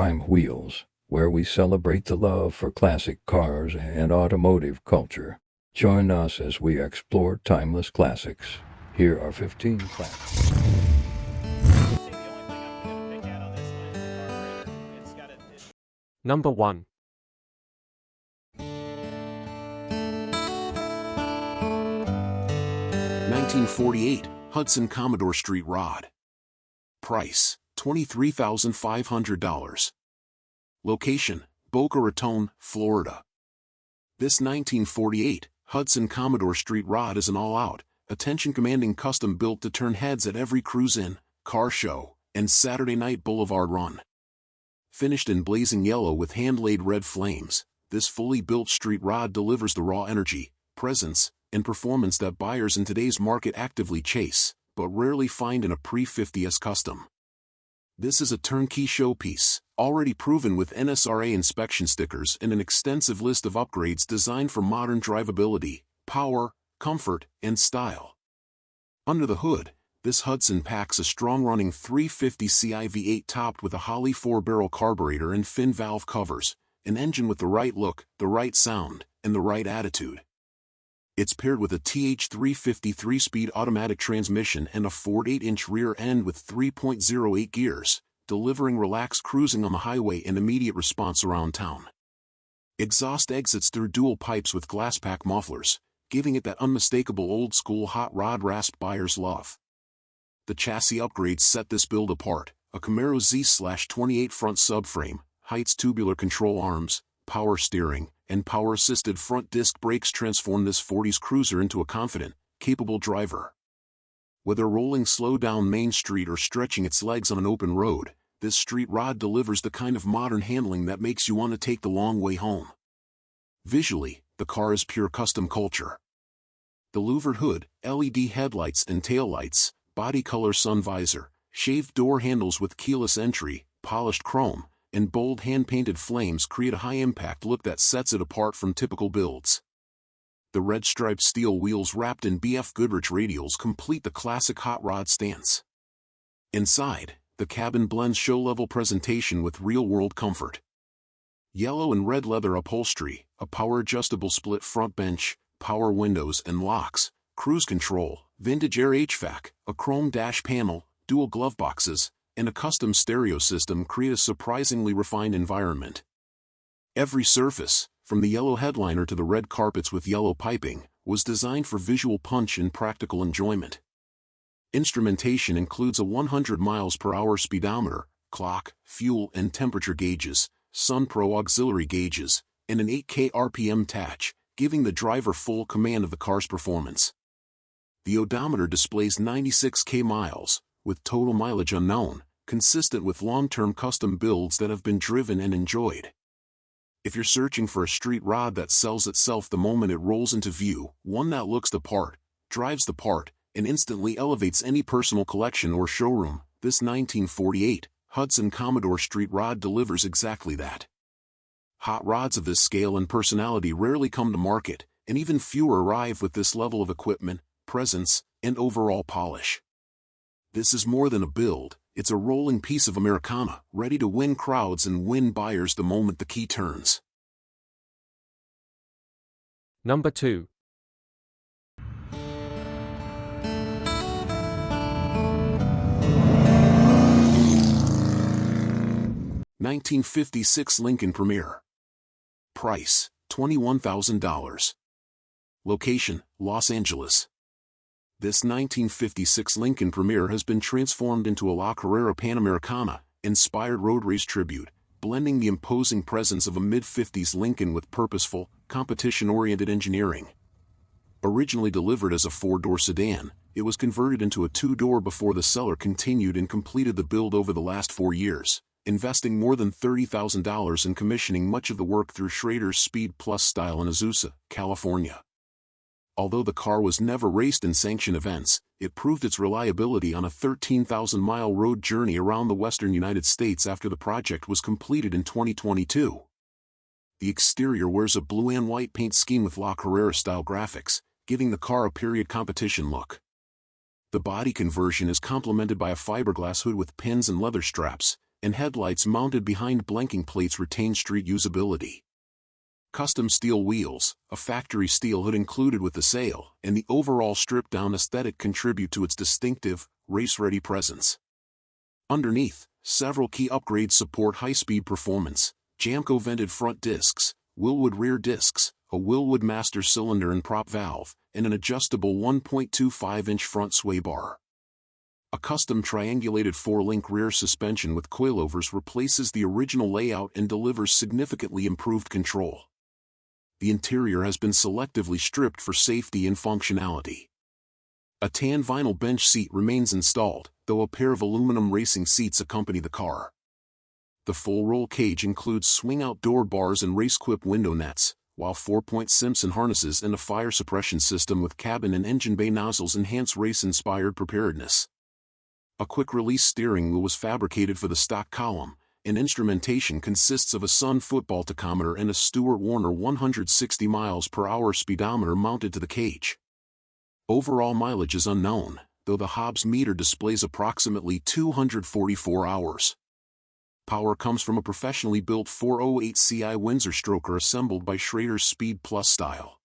Prime Wheels, where we celebrate the love for classic cars and automotive culture. Join us as we explore timeless classics. Here are 15 classics. Number 1. 1948 Hudson Commodore Street Rod. Price, $23,500. Location, Boca Raton, Florida. This 1948 Hudson Commodore Street Rod is an all-out, attention-commanding custom built to turn heads at every cruise-in, car show, and Saturday night boulevard run. Finished in blazing yellow with hand-laid red flames, this fully built street rod delivers the raw energy, presence, and performance that buyers in today's market actively chase, but rarely find in a pre-50s custom. This is a turnkey showpiece, already proven with NSRA inspection stickers and an extensive list of upgrades designed for modern drivability, power, comfort, and style. Under the hood, this Hudson packs a strong-running 350ci V8 topped with a Holley 4-barrel carburetor and fin valve covers, an engine with the right look, the right sound, and the right attitude. It's paired with a TH350 3-speed automatic transmission and a Ford 8-inch rear end with 3.08 gears, delivering relaxed cruising on the highway and immediate response around town. Exhaust exits through dual pipes with glass pack mufflers, giving it that unmistakable old-school hot rod rasp buyers love. The chassis upgrades set this build apart: a Camaro Z/28 front subframe, Heights tubular control arms, power steering, and power-assisted front disc brakes transform this 40s cruiser into a confident, capable driver. Whether rolling slow down Main Street or stretching its legs on an open road, this street rod delivers the kind of modern handling that makes you want to take the long way home. Visually, the car is pure custom culture. The louvered hood, LED headlights and taillights, body color sun visor, shaved door handles with keyless entry, polished chrome, and bold hand-painted flames create a high-impact look that sets it apart from typical builds. The red-striped steel wheels wrapped in BF Goodrich radials complete the classic hot rod stance. Inside, the cabin blends show-level presentation with real-world comfort. Yellow and red leather upholstery, a power-adjustable split front bench, power windows and locks, cruise control, vintage air HVAC, a chrome dash panel, dual glove boxes, and a custom stereo system create a surprisingly refined environment. Every surface, from the yellow headliner to the red carpets with yellow piping, was designed for visual punch and practical enjoyment. Instrumentation includes a 100 miles per hour speedometer, clock, fuel and temperature gauges, SunPro auxiliary gauges, and an 8K RPM touch, giving the driver full command of the car's performance. The odometer displays 96K miles, with total mileage unknown, consistent with long-term custom builds that have been driven and enjoyed. If you're searching for a street rod that sells itself the moment it rolls into view, one that looks the part, drives the part, and instantly elevates any personal collection or showroom, this 1948 Hudson Commodore Street Rod delivers exactly that. Hot rods of this scale and personality rarely come to market, and even fewer arrive with this level of equipment, presence, and overall polish. This is more than a build, it's a rolling piece of Americana, ready to win crowds and win buyers the moment the key turns. Number 2. 1956 Lincoln Premier. Price, $21,000. Location, Los Angeles. This 1956 Lincoln Premier has been transformed into a La Carrera Panamericana-inspired road race tribute, blending the imposing presence of a mid-50s Lincoln with purposeful, competition-oriented engineering. Originally delivered as a 4-door sedan, it was converted into a 2-door before the seller continued and completed the build over the last 4 years, investing more than $30,000 in commissioning much of the work through Schrader's Speed Plus style in Azusa, California. Although the car was never raced in sanctioned events, it proved its reliability on a 13,000-mile road journey around the western United States after the project was completed in 2022. The exterior wears a blue and white paint scheme with La Carrera-style graphics, giving the car a period competition look. The body conversion is complemented by a fiberglass hood with pins and leather straps, and headlights mounted behind blanking plates retain street usability. Custom steel wheels, a factory steel hood included with the sail, and the overall stripped-down aesthetic contribute to its distinctive, race-ready presence. Underneath, several key upgrades support high-speed performance: Jamco vented front discs, Wilwood rear discs, a Wilwood master cylinder and prop valve, and an adjustable 1.25-inch front sway bar. A custom triangulated 4-link rear suspension with coilovers replaces the original layout and delivers significantly improved control. The interior has been selectively stripped for safety and functionality. A tan vinyl bench seat remains installed, though a pair of aluminum racing seats accompany the car. The full roll cage includes swing-out door bars and race-quip window nets, while 4-point Simpson harnesses and a fire suppression system with cabin and engine bay nozzles enhance race-inspired preparedness. A quick-release steering wheel was fabricated for the stock column, and instrumentation consists of a Sun football tachometer and a Stewart Warner 160 miles per hour speedometer mounted to the cage. Overall mileage is unknown, though the Hobbs meter displays approximately 244 hours. Power comes from a professionally built 408 CI Windsor stroker assembled by Schrader's Speed Plus style.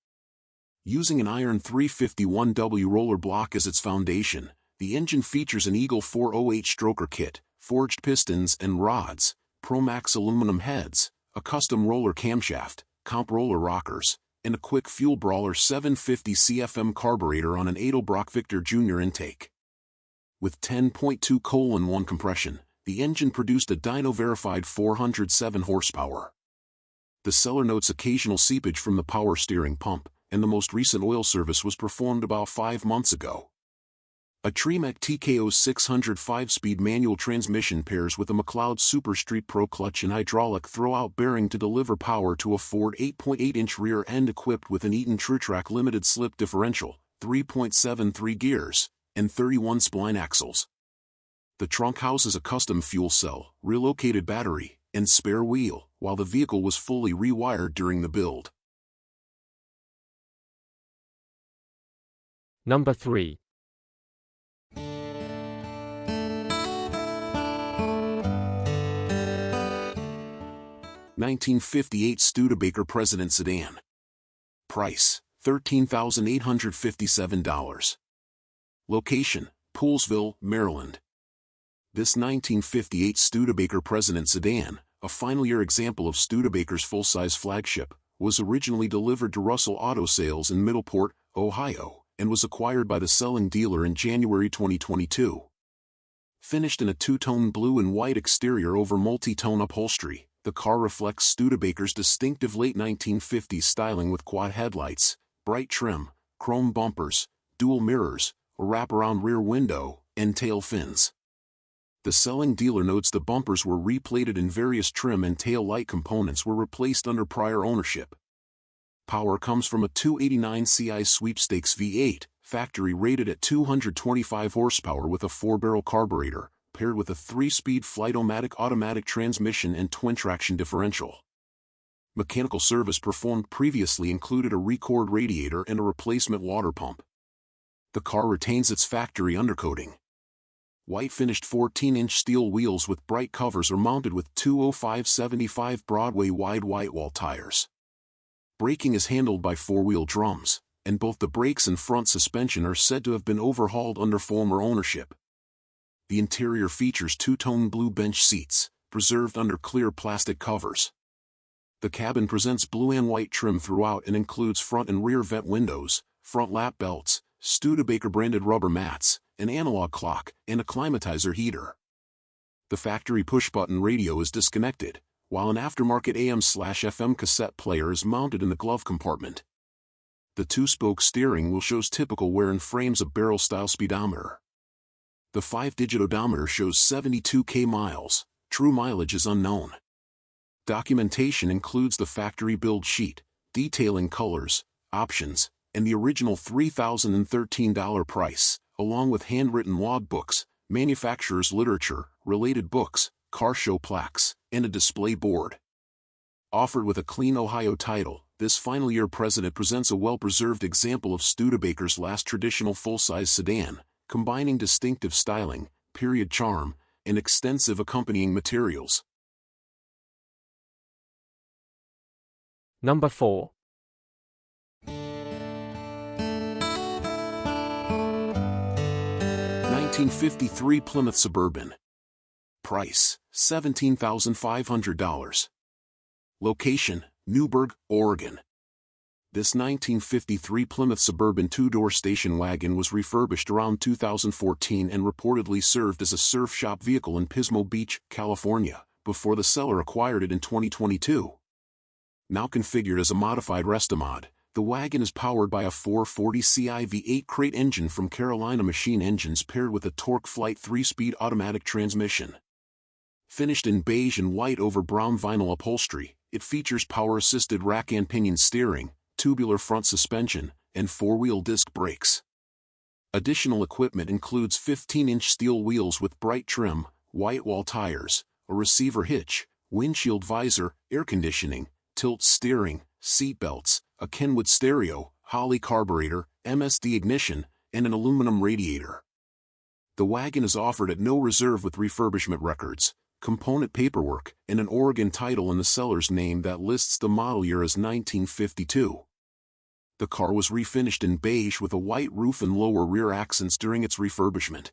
Using an iron 351W roller block as its foundation, the engine features an Eagle 408 stroker kit, forged pistons and rods, Promax aluminum heads, a custom roller camshaft, comp roller rockers, and a quick fuel brawler 750 CFM carburetor on an Edelbrock Victor Jr. intake. With 10.2:1 compression, the engine produced a dyno-verified 407 horsepower. The seller notes occasional seepage from the power steering pump, and the most recent oil service was performed about 5 months ago. A Tremec TKO 600 5-speed manual transmission pairs with a McLeod Super Street Pro clutch and hydraulic throw-out bearing to deliver power to a Ford 8.8-inch rear end equipped with an Eaton TrueTrack limited slip differential, 3.73 gears, and 31 spline axles. The trunk houses a custom fuel cell, relocated battery, and spare wheel, while the vehicle was fully rewired during the build. Number 3. 1958 Studebaker President Sedan. Price, $13,857. Location, Poolesville, Maryland. This 1958 Studebaker President Sedan, a final year example of Studebaker's full-size flagship, was originally delivered to Russell Auto Sales in Middleport, Ohio, and was acquired by the selling dealer in January 2022. Finished in a two-tone blue and white exterior over multi-tone upholstery, the car reflects Studebaker's distinctive late 1950s styling with quad headlights, bright trim, chrome bumpers, dual mirrors, a wraparound rear window, and tail fins. The selling dealer notes the bumpers were replated in various trim and tail light components were replaced under prior ownership. Power comes from a 289 CI Sweepstakes V8, factory rated at 225 horsepower with a 4-barrel carburetor, paired with a 3-speed Flight-O-Matic automatic transmission and twin-traction differential. Mechanical service performed previously included a record radiator and a replacement water pump. The car retains its factory undercoating. White finished 14-inch steel wheels with bright covers are mounted with 205/75 Broadway wide whitewall tires. Braking is handled by 4-wheel drums, and both the brakes and front suspension are said to have been overhauled under former ownership. The interior features two-tone blue bench seats, preserved under clear plastic covers. The cabin presents blue and white trim throughout and includes front and rear vent windows, front lap belts, Studebaker-branded rubber mats, an analog clock, and a climatizer heater. The factory push-button radio is disconnected, while an aftermarket AM/FM cassette player is mounted in the glove compartment. The 2-spoke steering wheel shows typical wear and frames a barrel-style speedometer. The 5-digit odometer shows 72K miles, true mileage is unknown. Documentation includes the factory build sheet, detailing colors, options, and the original $3,013 price, along with handwritten logbooks, manufacturer's literature, related books, car show plaques, and a display board. Offered with a clean Ohio title, this final year President presents a well-preserved example of Studebaker's last traditional full-size sedan, combining distinctive styling, period charm, and extensive accompanying materials. Number 4. 1953 Plymouth Suburban. Price, $17,500. Location, Newburgh, Oregon. This 1953 Plymouth Suburban two-door station wagon was refurbished around 2014 and reportedly served as a surf shop vehicle in Pismo Beach, California, before the seller acquired it in 2022. Now configured as a modified Restomod, the wagon is powered by a 440 Ci V8 crate engine from Carolina Machine Engines paired with a Torque Flight 3-speed automatic transmission. Finished in beige and white over brown vinyl upholstery, it features power-assisted rack and pinion steering, tubular front suspension, and four-wheel disc brakes. Additional equipment includes 15-inch steel wheels with bright trim, white wall tires, a receiver hitch, windshield visor, air conditioning, tilt steering, seat belts, a Kenwood stereo, Holley carburetor, MSD ignition, and an aluminum radiator. The wagon is offered at no reserve with refurbishment records, component paperwork, and an Oregon title in the seller's name that lists the model year as 1952. The car was refinished in beige with a white roof and lower rear accents during its refurbishment.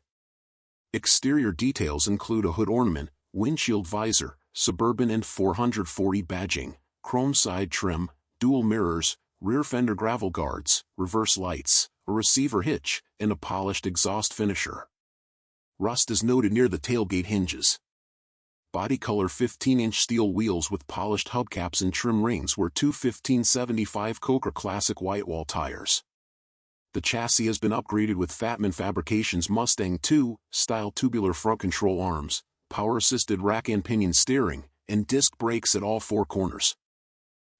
Exterior details include a hood ornament, windshield visor, Suburban and 440 badging, chrome side trim, dual mirrors, rear fender gravel guards, reverse lights, a receiver hitch, and a polished exhaust finisher. Rust is noted near the tailgate hinges. Body color 15-inch steel wheels with polished hubcaps and trim rings were two 1575 Coker Classic white wall tires. The chassis has been upgraded with Fatman Fabrications Mustang II style tubular front control arms, power-assisted rack and pinion steering, and disc brakes at all four corners.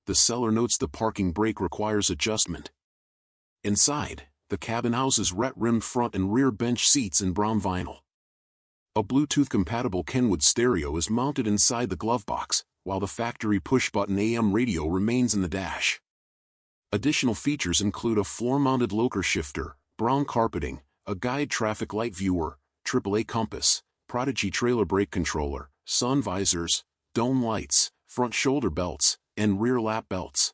The seller notes the parking brake requires adjustment. Inside, the cabin houses ret-rimmed front and rear bench seats in brown vinyl. A Bluetooth-compatible Kenwood stereo is mounted inside the glove box, while the factory push-button AM radio remains in the dash. Additional features include a floor-mounted locker shifter, brown carpeting, a guide traffic light viewer, AAA compass, Prodigy trailer brake controller, sun visors, dome lights, front shoulder belts, and rear lap belts.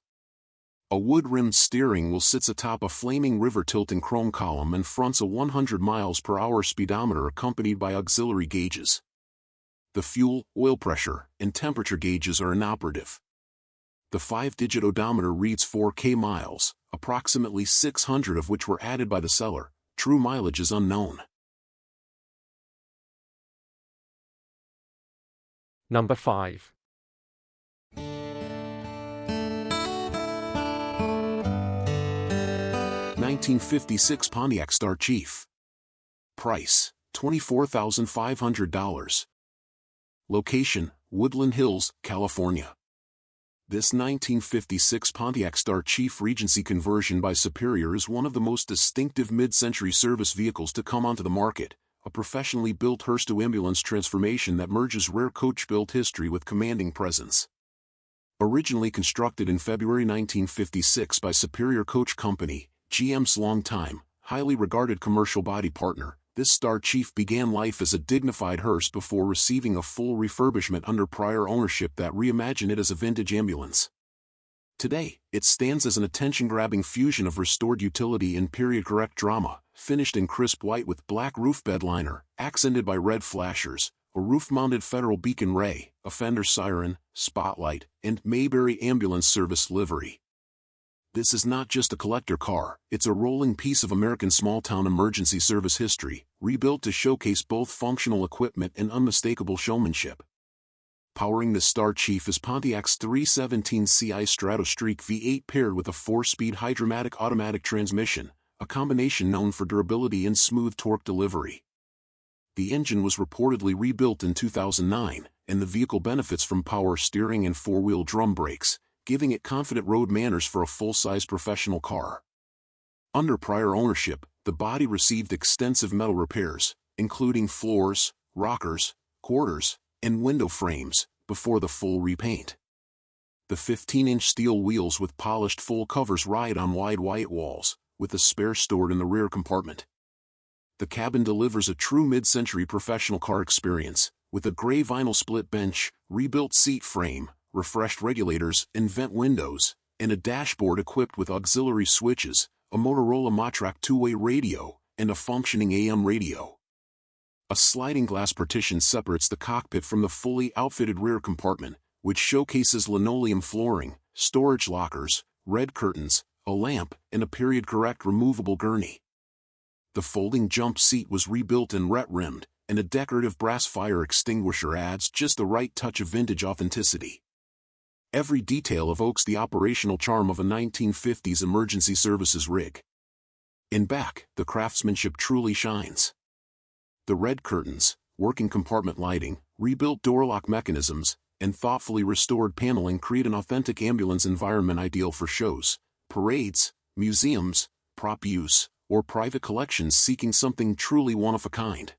A wood-rimmed steering wheel sits atop a flaming river tilting chrome column and fronts a 100 mph speedometer accompanied by auxiliary gauges. The fuel, oil pressure, and temperature gauges are inoperative. The 5-digit odometer reads 4K miles, approximately 600 of which were added by the seller. True mileage is unknown. Number 5. 1956 Pontiac Star Chief. Price, $24,500. Location, Woodland Hills, California. This 1956 Pontiac Star Chief Regency conversion by Superior is one of the most distinctive mid-century service vehicles to come onto the market, a professionally built hearse-to ambulance transformation that merges rare coach-built history with commanding presence. Originally constructed in February 1956 by Superior Coach Company, GM's longtime, highly regarded commercial body partner, this Star Chief began life as a dignified hearse before receiving a full refurbishment under prior ownership that reimagined it as a vintage ambulance. Today, it stands as an attention-grabbing fusion of restored utility and period-correct drama, finished in crisp white with black roof bed liner, accented by red flashers, a roof-mounted Federal beacon ray, a fender siren, spotlight, and Mayberry ambulance service livery. This is not just a collector car, it's a rolling piece of American small-town emergency service history, rebuilt to showcase both functional equipment and unmistakable showmanship. Powering the Star Chief is Pontiac's 317 Ci Stratostreak V8 paired with a 4-speed Hydromatic automatic transmission, a combination known for durability and smooth torque delivery. The engine was reportedly rebuilt in 2009, and the vehicle benefits from power steering and 4-wheel drum brakes, giving it confident road manners for a full-size professional car. Under prior ownership, the body received extensive metal repairs, including floors, rockers, quarters, and window frames, before the full repaint. The 15-inch steel wheels with polished full covers ride on wide white walls, with a spare stored in the rear compartment. The cabin delivers a true mid-century professional car experience, with a gray vinyl split bench, rebuilt seat frame, refreshed regulators and vent windows, and a dashboard equipped with auxiliary switches, a Motorola Matrac two-way radio, and a functioning AM radio. A sliding glass partition separates the cockpit from the fully outfitted rear compartment, which showcases linoleum flooring, storage lockers, red curtains, a lamp, and a period-correct removable gurney. The folding jump seat was rebuilt and ret-rimmed, and a decorative brass fire extinguisher adds just the right touch of vintage authenticity. Every detail evokes the operational charm of a 1950s emergency services rig. In back, the craftsmanship truly shines. The red curtains, working compartment lighting, rebuilt door lock mechanisms, and thoughtfully restored paneling create an authentic ambulance environment ideal for shows, parades, museums, prop use, or private collections seeking something truly one-of-a-kind.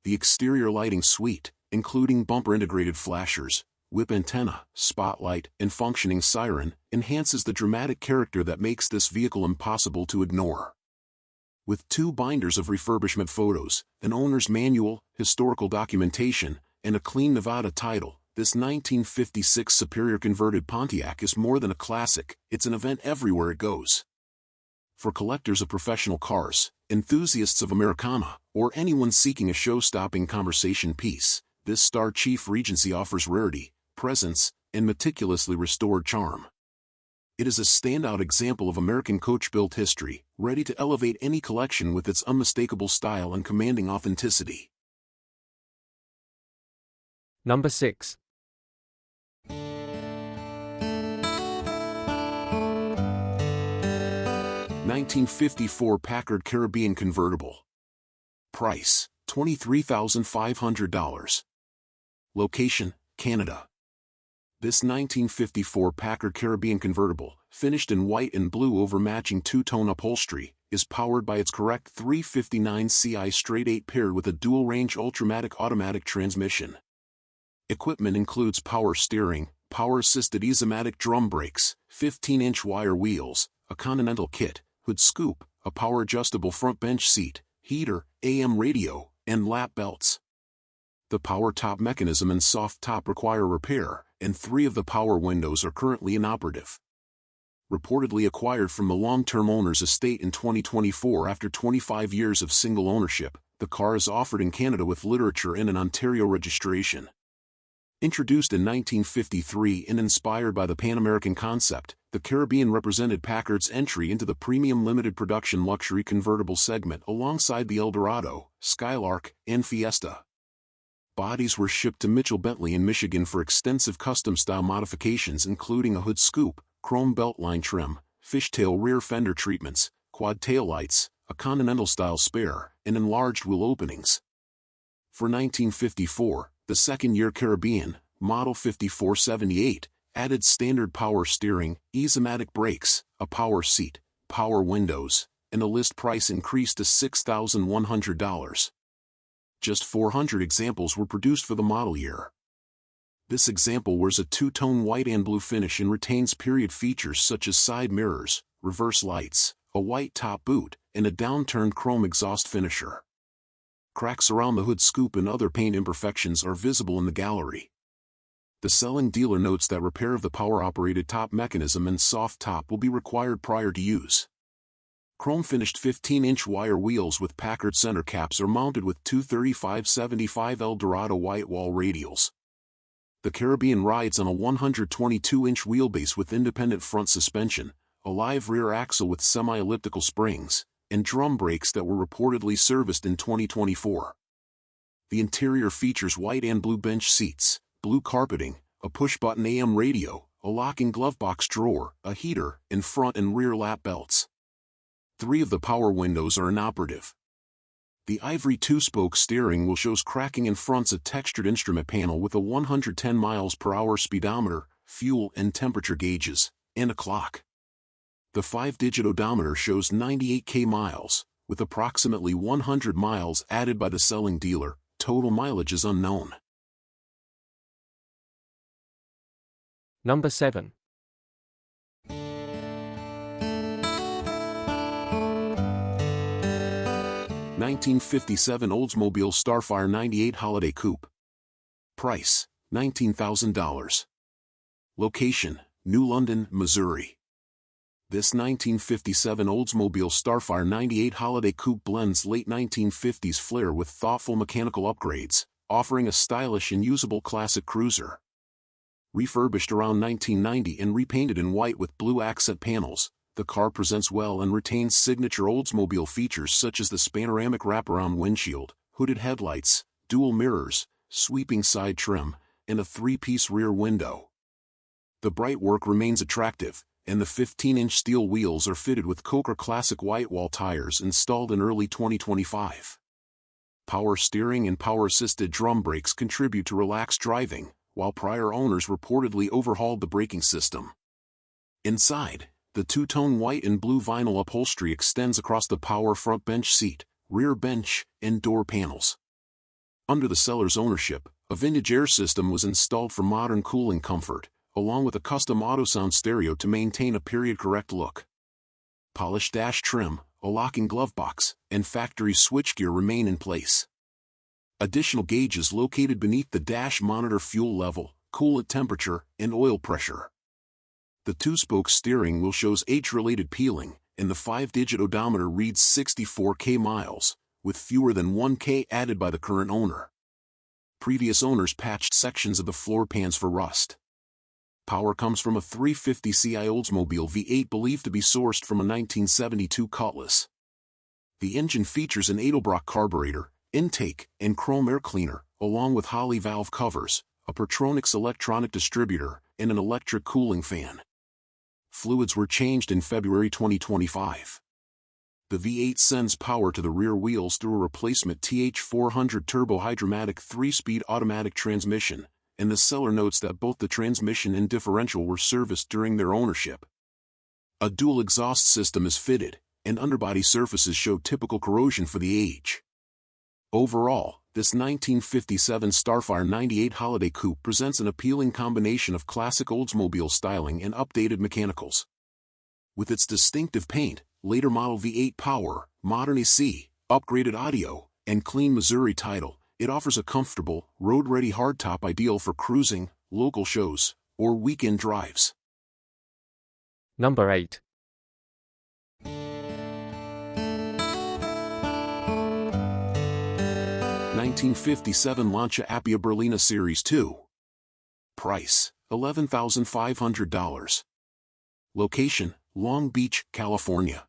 The exterior lighting suite, including bumper-integrated flashers, whip antenna, spotlight, and functioning siren, enhances the dramatic character that makes this vehicle impossible to ignore. With 2 binders of refurbishment photos, an owner's manual, historical documentation, and a clean Nevada title, this 1956 Superior converted Pontiac is more than a classic, it's an event everywhere it goes. For collectors of professional cars, enthusiasts of Americana, or anyone seeking a show-stopping conversation piece, this Star Chief Regency offers rarity, presence, and meticulously restored charm. It is a standout example of American coach-built history, ready to elevate any collection with its unmistakable style and commanding authenticity. Number 6. 1954 Packard Caribbean Convertible. Price, $23,500. Location, Canada. This 1954 Packard Caribbean Convertible, finished in white and blue over matching two-tone upholstery, is powered by its correct 359 CI straight 8 paired with a dual-range Ultramatic automatic transmission. Equipment includes power steering, power-assisted Easymatic drum brakes, 15-inch wire wheels, a Continental kit, hood scoop, a power-adjustable front bench seat, heater, AM radio, and lap belts. The power top mechanism and soft top require repair, and 3 of the power windows are currently inoperative. Reportedly acquired from the long-term owner's estate in 2024 after 25 years of single ownership, the car is offered in Canada with literature and an Ontario registration. Introduced in 1953 and inspired by the Pan-American concept, the Caribbean represented Packard's entry into the premium limited production luxury convertible segment alongside the Eldorado, Skylark, and Fiesta. Bodies were shipped to Mitchell Bentley in Michigan for extensive custom-style modifications including a hood scoop, chrome beltline trim, fishtail rear fender treatments, quad taillights, a Continental-style spare, and enlarged wheel openings. For 1954, the second-year Caribbean, Model 5478, added standard power steering, Easymatic brakes, a power seat, power windows, and the list price increased to $6,100. Just 400 examples were produced for the model year. This example wears a two-tone white and blue finish and retains period features such as side mirrors, reverse lights, a white top boot, and a downturned chrome exhaust finisher. Cracks around the hood scoop and other paint imperfections are visible in the gallery. The selling dealer notes that repair of the power-operated top mechanism and soft top will be required prior to use. Chrome-finished 15-inch wire wheels with Packard center caps are mounted with two 35/75 Eldorado white wall radials. The Caribbean rides on a 122-inch wheelbase with independent front suspension, a live rear axle with semi-elliptical springs, and drum brakes that were reportedly serviced in 2024. The interior features white and blue bench seats, blue carpeting, a push-button AM radio, a locking glove box drawer, a heater, and front and rear lap belts. 3 of the power windows are inoperative. The ivory 2-spoke steering wheel shows cracking and fronts a textured instrument panel with a 110 miles per hour speedometer, fuel and temperature gauges, and a clock. The 5-digit odometer shows 98k miles, with approximately 100 miles added by the selling dealer. Total mileage is unknown. Number 7. 1957 Oldsmobile Starfire 98 Holiday Coupe. Price, $19,000. Location, New London, Missouri. This 1957 Oldsmobile Starfire 98 Holiday Coupe blends late 1950s flair with thoughtful mechanical upgrades, offering a stylish and usable classic cruiser. Refurbished around 1990 and repainted in white with blue accent panels, the car presents well and retains signature Oldsmobile features such as the panoramic wraparound windshield, hooded headlights, dual mirrors, sweeping side trim, and a three-piece rear window. The brightwork remains attractive, and the 15-inch steel wheels are fitted with Coker Classic white wall tires installed in early 2025. Power steering and power-assisted drum brakes contribute to relaxed driving, while prior owners reportedly overhauled the braking system. Inside, the two-tone white and blue vinyl upholstery extends across the power front bench seat, rear bench, and door panels. Under the seller's ownership, a vintage air system was installed for modern cooling comfort, along with a custom auto-sound stereo to maintain a period-correct look. Polished dash trim, a locking glove box, and factory switchgear remain in place. Additional gauges located beneath the dash monitor fuel level, coolant temperature, and oil pressure. The two-spoke steering wheel shows age-related peeling, and the 5-digit odometer reads 64K miles, with fewer than 1K added by the current owner. Previous owners patched sections of the floor pans for rust. Power comes from a 350ci Oldsmobile V8 believed to be sourced from a 1972 Cutlass. The engine features an Edelbrock carburetor, intake, and chrome air cleaner, along with Holley valve covers, a Pertronix electronic distributor, and an electric cooling fan. Fluids were changed in February 2025. The V8 sends power to the rear wheels through a replacement TH400 turbo-hydromatic 3-speed automatic transmission, and the seller notes that both the transmission and differential were serviced during their ownership. A dual exhaust system is fitted, and underbody surfaces show typical corrosion for the age. Overall, this 1957 Starfire 98 Holiday Coupe presents an appealing combination of classic Oldsmobile styling and updated mechanicals. With its distinctive paint, later model V8 power, modern AC, upgraded audio, and clean Missouri title, it offers a comfortable, road-ready hardtop ideal for cruising, local shows, or weekend drives. Number 8. (1957) Lancia Appia Berlina Series 2. Price, $11,500. Location, Long Beach, California.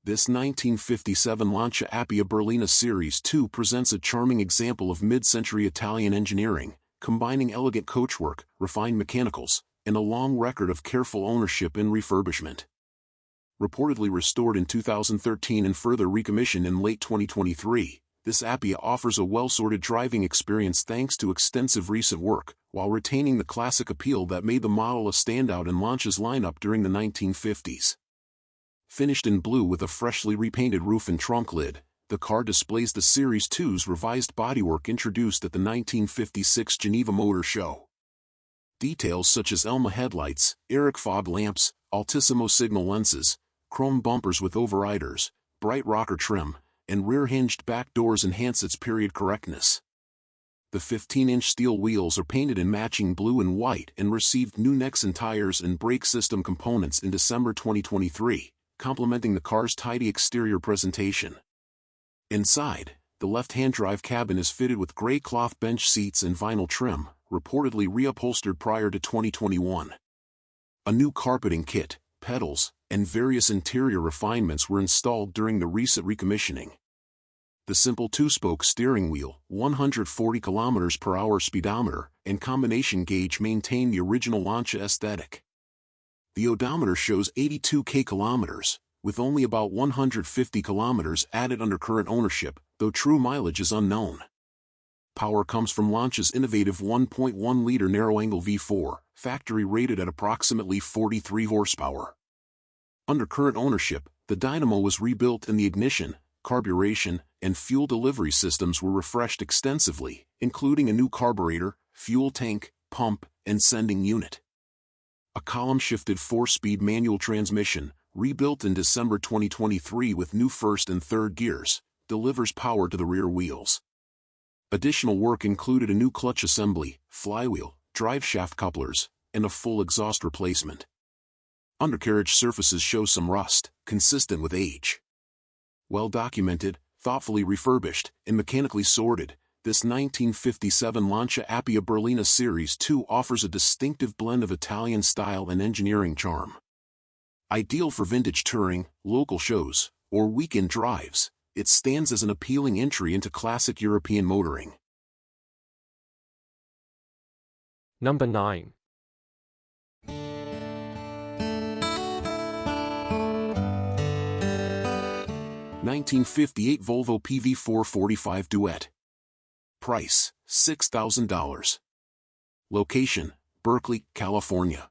This 1957 Lancia Appia Berlina Series 2 presents a charming example of mid-century Italian engineering, combining elegant coachwork, refined mechanicals, and a long record of careful ownership and refurbishment. Reportedly restored in 2013 and further recommissioned in late 2023, this Appia offers a well-sorted driving experience thanks to extensive recent work, while retaining the classic appeal that made the model a standout in Lancia's lineup during the 1950s. Finished in blue with a freshly repainted roof and trunk lid, the car displays the Series 2's revised bodywork introduced at the 1956 Geneva Motor Show. Details such as Elma headlights, Eric fog lamps, Altissimo signal lenses, chrome bumpers with overriders, bright rocker trim, and rear-hinged back doors enhance its period correctness. The 15-inch steel wheels are painted in matching blue and white and received new Nexen tires and brake system components in December 2023, complementing the car's tidy exterior presentation. Inside, the left-hand drive cabin is fitted with gray cloth bench seats and vinyl trim, reportedly reupholstered prior to 2021. A new carpeting kit, pedals, and various interior refinements were installed during the recent recommissioning. The simple two-spoke steering wheel, 140 km/h speedometer, and combination gauge maintain the original Lancia aesthetic. The odometer shows 82K kilometers, with only about 150 kilometers added under current ownership, though true mileage is unknown. Power comes from Lancia's innovative 1.1-liter narrow-angle V4, factory rated at approximately 43 horsepower. Under current ownership, the dynamo was rebuilt and the ignition, carburation, and fuel delivery systems were refreshed extensively, including a new carburetor, fuel tank, pump, and sending unit. A column-shifted 4-speed manual transmission, rebuilt in December 2023 with new first and third gears, delivers power to the rear wheels. Additional work included a new clutch assembly, flywheel, driveshaft couplers, and a full exhaust replacement. Undercarriage surfaces show some rust, consistent with age. Well documented, thoughtfully refurbished, and mechanically sorted, this 1957 Lancia Appia Berlina Series 2 offers a distinctive blend of Italian style and engineering charm. Ideal for vintage touring, local shows, or weekend drives, it stands as an appealing entry into classic European motoring. Number 9. 1958 Volvo PV445 Duett. Price, $6,000. Location, Berkeley, California.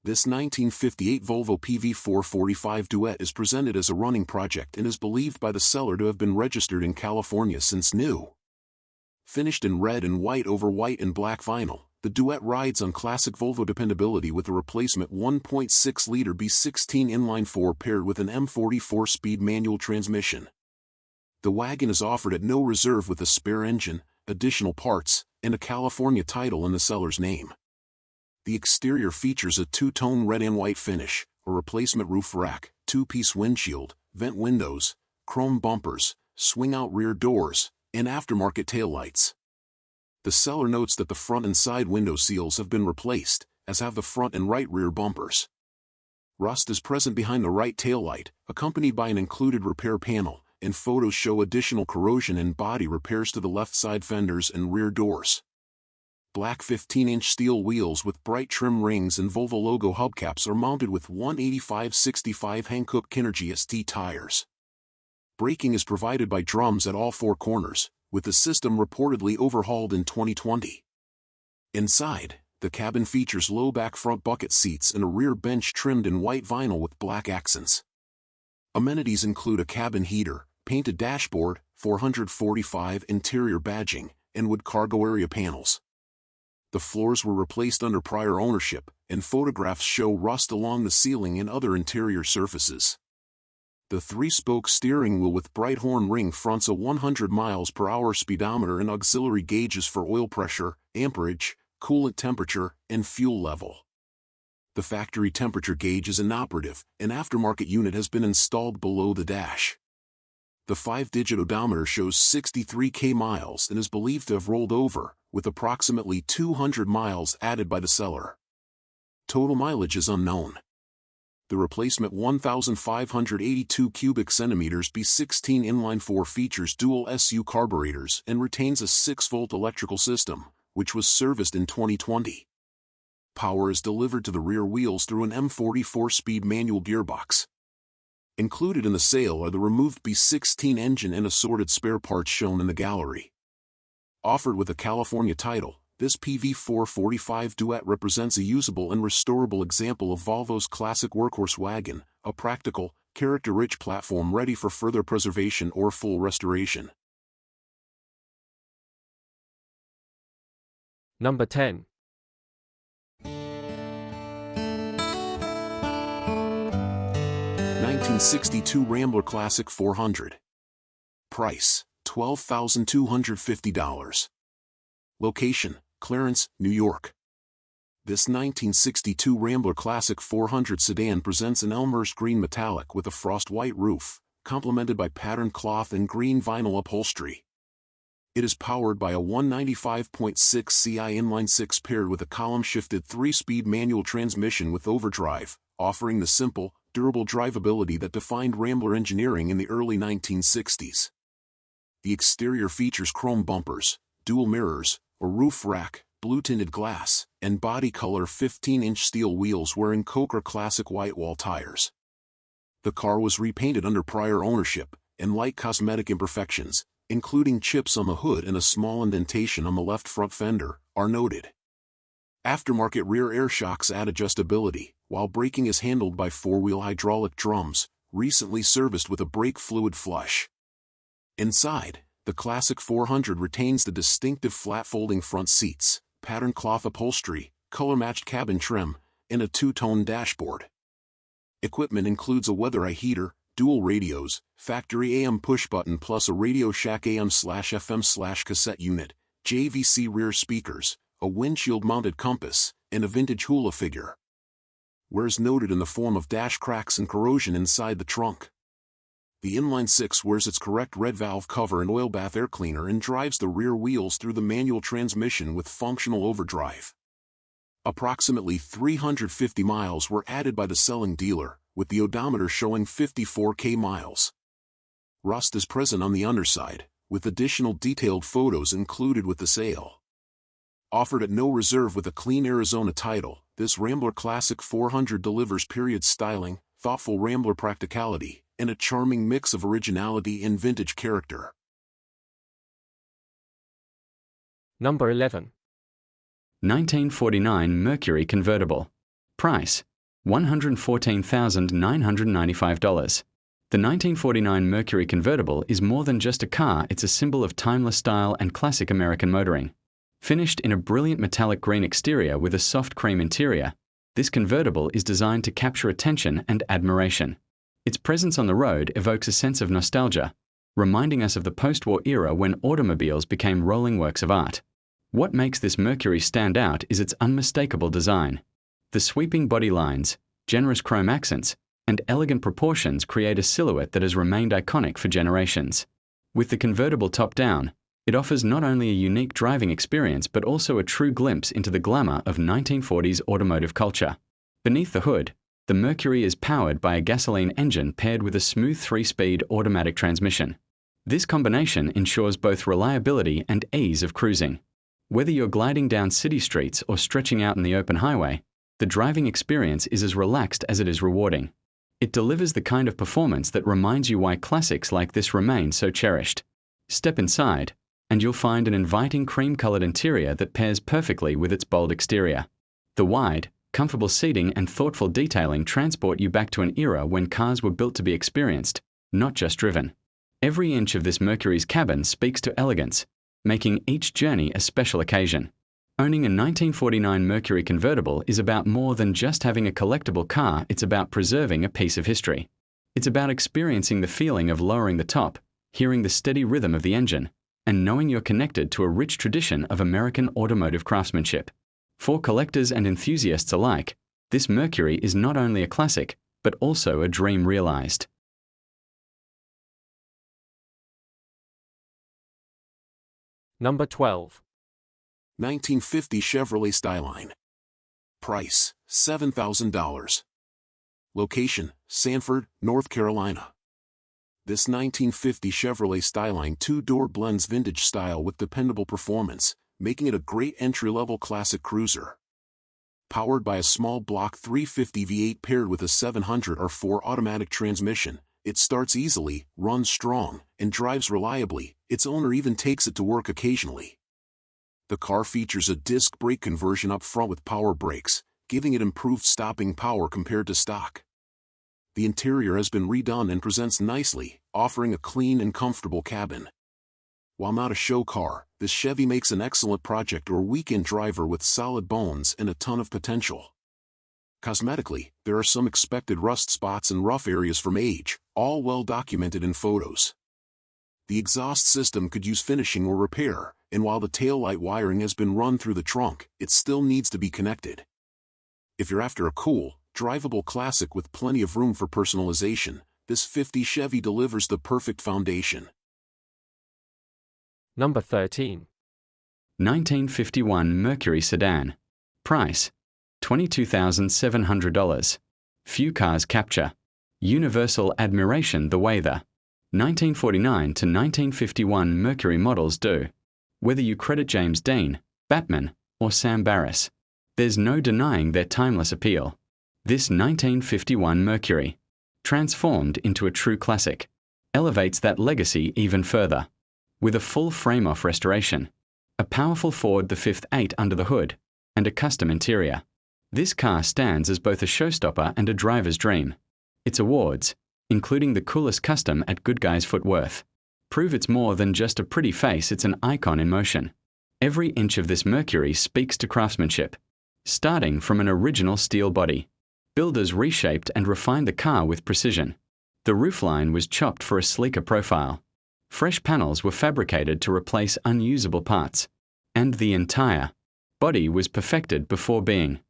This 1958 Volvo PV445 Duett is presented as a running project and is believed by the seller to have been registered in California since new. Finished in red and white over white and black vinyl, the Duett rides on classic Volvo dependability with a replacement 1.6-liter B16 inline-4 paired with an M44-speed manual transmission. The wagon is offered at no reserve with a spare engine, additional parts, and a California title in the seller's name. The exterior features a two-tone red and white finish, a replacement roof rack, two-piece windshield, vent windows, chrome bumpers, swing-out rear doors, and aftermarket taillights. The seller notes that the front and side window seals have been replaced, as have the front and right rear bumpers. Rust is present behind the right taillight, accompanied by an included repair panel, and photos show additional corrosion and body repairs to the left side fenders and rear doors. Black 15-inch steel wheels with bright trim rings and Volvo logo hubcaps are mounted with 185/65 Hankook Kinergy ST tires. Braking is provided by drums at all four corners, with the system reportedly overhauled in 2020. Inside, the cabin features low-back front bucket seats and a rear bench trimmed in white vinyl with black accents. Amenities include a cabin heater, painted dashboard, 445 interior badging, and wood cargo area panels. The floors were replaced under prior ownership, and photographs show rust along the ceiling and other interior surfaces. The three-spoke steering wheel with bright horn ring fronts a 100 mph speedometer and auxiliary gauges for oil pressure, amperage, coolant temperature, and fuel level. The factory temperature gauge is inoperative. An aftermarket unit has been installed below the dash. The 5-digit odometer shows 63,000 miles and is believed to have rolled over, with approximately 200 miles added by the seller. Total mileage is unknown. The replacement 1,582 cubic centimeters B16 inline-4 features dual SU carburetors and retains a 6-volt electrical system, which was serviced in 2020. Power is delivered to the rear wheels through an M44-speed manual gearbox. Included in the sale are the removed B16 engine and assorted spare parts shown in the gallery. Offered with a California title, this PV445 Duett represents a usable and restorable example of Volvo's classic workhorse wagon, a practical, character-rich platform ready for further preservation or full restoration. Number 10. 1962 Rambler Classic 400. Price, $12,250. Location, Clarence, New York. This 1962 Rambler Classic 400 sedan presents an Elmhurst green metallic with a frost white roof, complemented by patterned cloth and green vinyl upholstery. It is powered by a 195.6 CI inline-6 paired with a column-shifted 3-speed manual transmission with overdrive, offering the simple, durable drivability that defined Rambler engineering in the early 1960s. The exterior features chrome bumpers, dual mirrors, a roof rack, blue-tinted glass, and body-color 15-inch steel wheels wearing Coker Classic white wall tires. The car was repainted under prior ownership, and light cosmetic imperfections, including chips on the hood and a small indentation on the left front fender, are noted. Aftermarket rear air shocks add adjustability, while braking is handled by 4-wheel hydraulic drums, recently serviced with a brake fluid flush. Inside, the Classic 400 retains the distinctive flat-folding front seats, patterned cloth upholstery, color-matched cabin trim, and a two-tone dashboard. Equipment includes a weather eye heater, dual radios, factory AM push button plus a Radio Shack AM/FM/cassette unit, JVC rear speakers, a windshield-mounted compass, and a vintage hula figure. Wears noted in the form of dash cracks and corrosion inside the trunk. The inline-6 wears its correct red valve cover and oil bath air cleaner and drives the rear wheels through the manual transmission with functional overdrive. Approximately 350 miles were added by the selling dealer, with the odometer showing 54,000 miles. Rust is present on the underside, with additional detailed photos included with the sale. Offered at no reserve with a clean Arizona title, this Rambler Classic 400 delivers period styling, thoughtful Rambler practicality, and a charming mix of originality and vintage character. Number 11. 1949 Mercury Convertible. Price: $114,995. The 1949 Mercury Convertible is more than just a car, it's a symbol of timeless style and classic American motoring. Finished in a brilliant metallic green exterior with a soft cream interior, this convertible is designed to capture attention and admiration. Its presence on the road evokes a sense of nostalgia, reminding us of the post-war era when automobiles became rolling works of art. What makes this Mercury stand out is its unmistakable design. The sweeping body lines, generous chrome accents, and elegant proportions create a silhouette that has remained iconic for generations. With the convertible top down, it offers not only a unique driving experience but also a true glimpse into the glamour of 1940s automotive culture. Beneath the hood, the Mercury is powered by a gasoline engine paired with a smooth 3-speed automatic transmission. This combination ensures both reliability and ease of cruising. Whether you're gliding down city streets or stretching out in the open highway, the driving experience is as relaxed as it is rewarding. It delivers the kind of performance that reminds you why classics like this remain so cherished. Step inside, and you'll find an inviting cream-colored interior that pairs perfectly with its bold exterior. The wide, comfortable seating and thoughtful detailing transport you back to an era when cars were built to be experienced, not just driven. Every inch of this Mercury's cabin speaks to elegance, making each journey a special occasion. Owning a 1949 Mercury Convertible is about more than just having a collectible car, it's about preserving a piece of history. It's about experiencing the feeling of lowering the top, hearing the steady rhythm of the engine, and knowing you're connected to a rich tradition of American automotive craftsmanship. For collectors and enthusiasts alike, this Mercury is not only a classic, but also a dream realized. Number 12. 1950 Chevrolet Styleline. Price: $7,000. Location: Sanford, North Carolina. This 1950 Chevrolet Styline two-door blends vintage style with dependable performance, making it a great entry-level classic cruiser. Powered by a small block 350 V8 paired with a 700R4 automatic transmission, it starts easily, runs strong, and drives reliably. Its owner even takes it to work occasionally. The car features a disc brake conversion up front with power brakes, giving it improved stopping power compared to stock. The interior has been redone and presents nicely, offering a clean and comfortable cabin. While not a show car, this Chevy makes an excellent project or weekend driver with solid bones and a ton of potential. Cosmetically, there are some expected rust spots and rough areas from age, all well documented in photos. The exhaust system could use finishing or repair, and while the taillight wiring has been run through the trunk, it still needs to be connected. If you're after a cool, drivable classic with plenty of room for personalization, this 50 Chevy delivers the perfect foundation. Number 13. 1951 Mercury Sedan. Price: $22,700. Few cars capture universal admiration the way the 1949 to 1951 Mercury models do. Whether you credit James Dean, Batman, or Sam Barris, there's no denying their timeless appeal. This 1951 Mercury, transformed into a true classic, elevates that legacy even further. With a full frame-off restoration, a powerful Ford the 5th 8 under the hood, and a custom interior, this car stands as both a showstopper and a driver's dream. Its awards, including the coolest custom at Good Guys Fort Worth, prove it's more than just a pretty face, it's an icon in motion. Every inch of this Mercury speaks to craftsmanship. Starting from an original steel body, builders reshaped and refined the car with precision. The roofline was chopped for a sleeker profile. Fresh panels were fabricated to replace unusable parts. And the entire body was perfected before being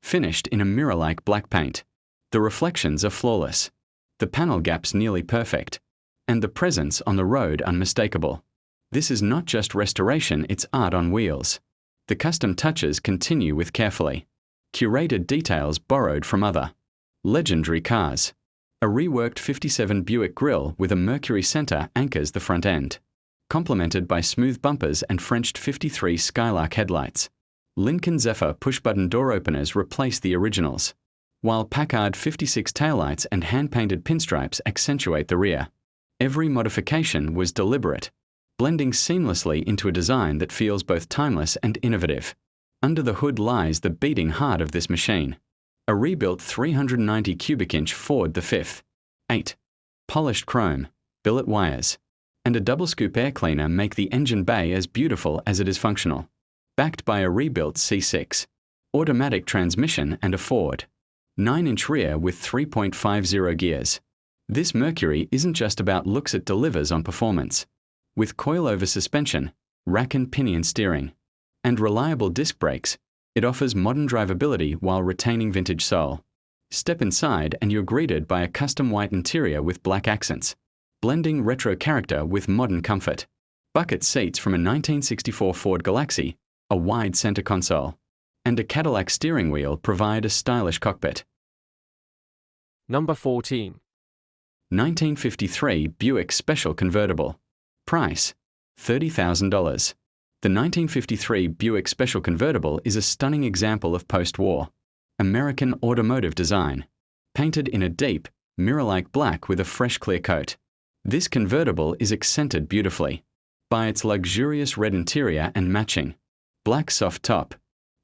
finished in a mirror-like black paint. The reflections are flawless, the panel gaps nearly perfect, and the presence on the road unmistakable. This is not just restoration, it's art on wheels. The custom touches continue with carefully curated details borrowed from other legendary cars. A reworked 57 Buick grille with a Mercury center anchors the front end, complemented by smooth bumpers and Frenched 53 Skylark headlights. Lincoln Zephyr push-button door openers replace the originals, while Packard 56 taillights and hand-painted pinstripes accentuate the rear. Every modification was deliberate, blending seamlessly into a design that feels both timeless and innovative. Under the hood lies the beating heart of this machine. A rebuilt 390 cubic inch Ford the 8. Polished chrome, billet wires, and a double scoop air cleaner make the engine bay as beautiful as it is functional. Backed by a rebuilt C6, automatic transmission and a Ford 9-inch rear with 3.50 gears. This Mercury isn't just about looks, it delivers on performance. With coilover suspension, rack and pinion steering, and reliable disc brakes, it offers modern drivability while retaining vintage soul. Step inside and you're greeted by a custom white interior with black accents, blending retro character with modern comfort. Bucket seats from a 1964 Ford Galaxy, a wide center console, and a Cadillac steering wheel provide a stylish cockpit. Number 14. 1953 Buick Special Convertible. Price, $30,000. The 1953 Buick Special Convertible is a stunning example of post-war American automotive design, painted in a deep, mirror-like black with a fresh clear coat. This convertible is accented beautifully by its luxurious red interior and matching black soft top.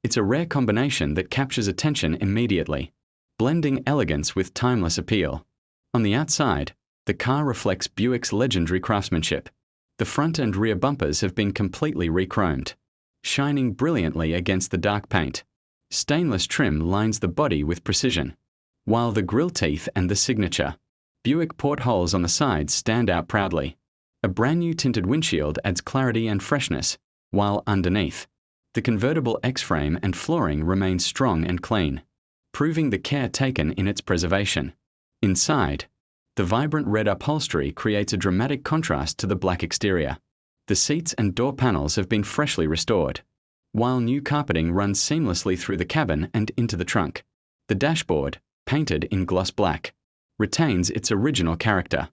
It's a rare combination that captures attention immediately, blending elegance with timeless appeal. On the outside, the car reflects Buick's legendary craftsmanship. The front and rear bumpers have been completely re-chromed, shining brilliantly against the dark paint. Stainless trim lines the body with precision, while the grille teeth and the signature Buick portholes on the sides stand out proudly. A brand new tinted windshield adds clarity and freshness, while underneath, the convertible X-frame and flooring remain strong and clean, proving the care taken in its preservation. Inside, the vibrant red upholstery creates a dramatic contrast to the black exterior. The seats and door panels have been freshly restored, while new carpeting runs seamlessly through the cabin and into the trunk. The dashboard, painted in gloss black, retains its original character,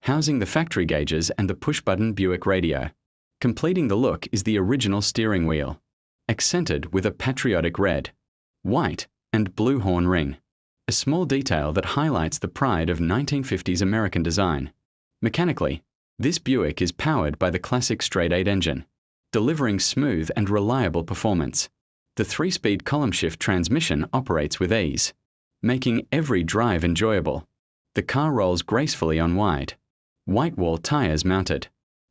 housing the factory gauges and the push-button Buick radio. Completing the look is the original steering wheel, accented with a patriotic red, white, and blue horn ring. A small detail that highlights the pride of 1950s American design. Mechanically, this Buick is powered by the classic straight-eight engine, delivering smooth and reliable performance. The 3-speed column-shift transmission operates with ease, making every drive enjoyable. The car rolls gracefully on wide, white-wall tires mounted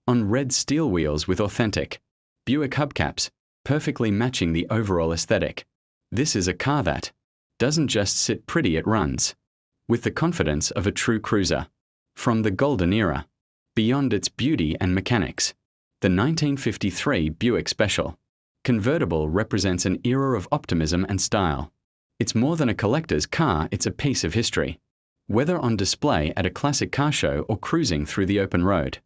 on red steel wheels with authentic Buick hubcaps, perfectly matching the overall aesthetic. This is a car that doesn't just sit pretty, it runs with the confidence of a true cruiser. From the golden era, beyond its beauty and mechanics, the 1953 Buick Special Convertible represents an era of optimism and style. It's more than a collector's car, it's a piece of history. Whether on display at a classic car show or cruising through the open road,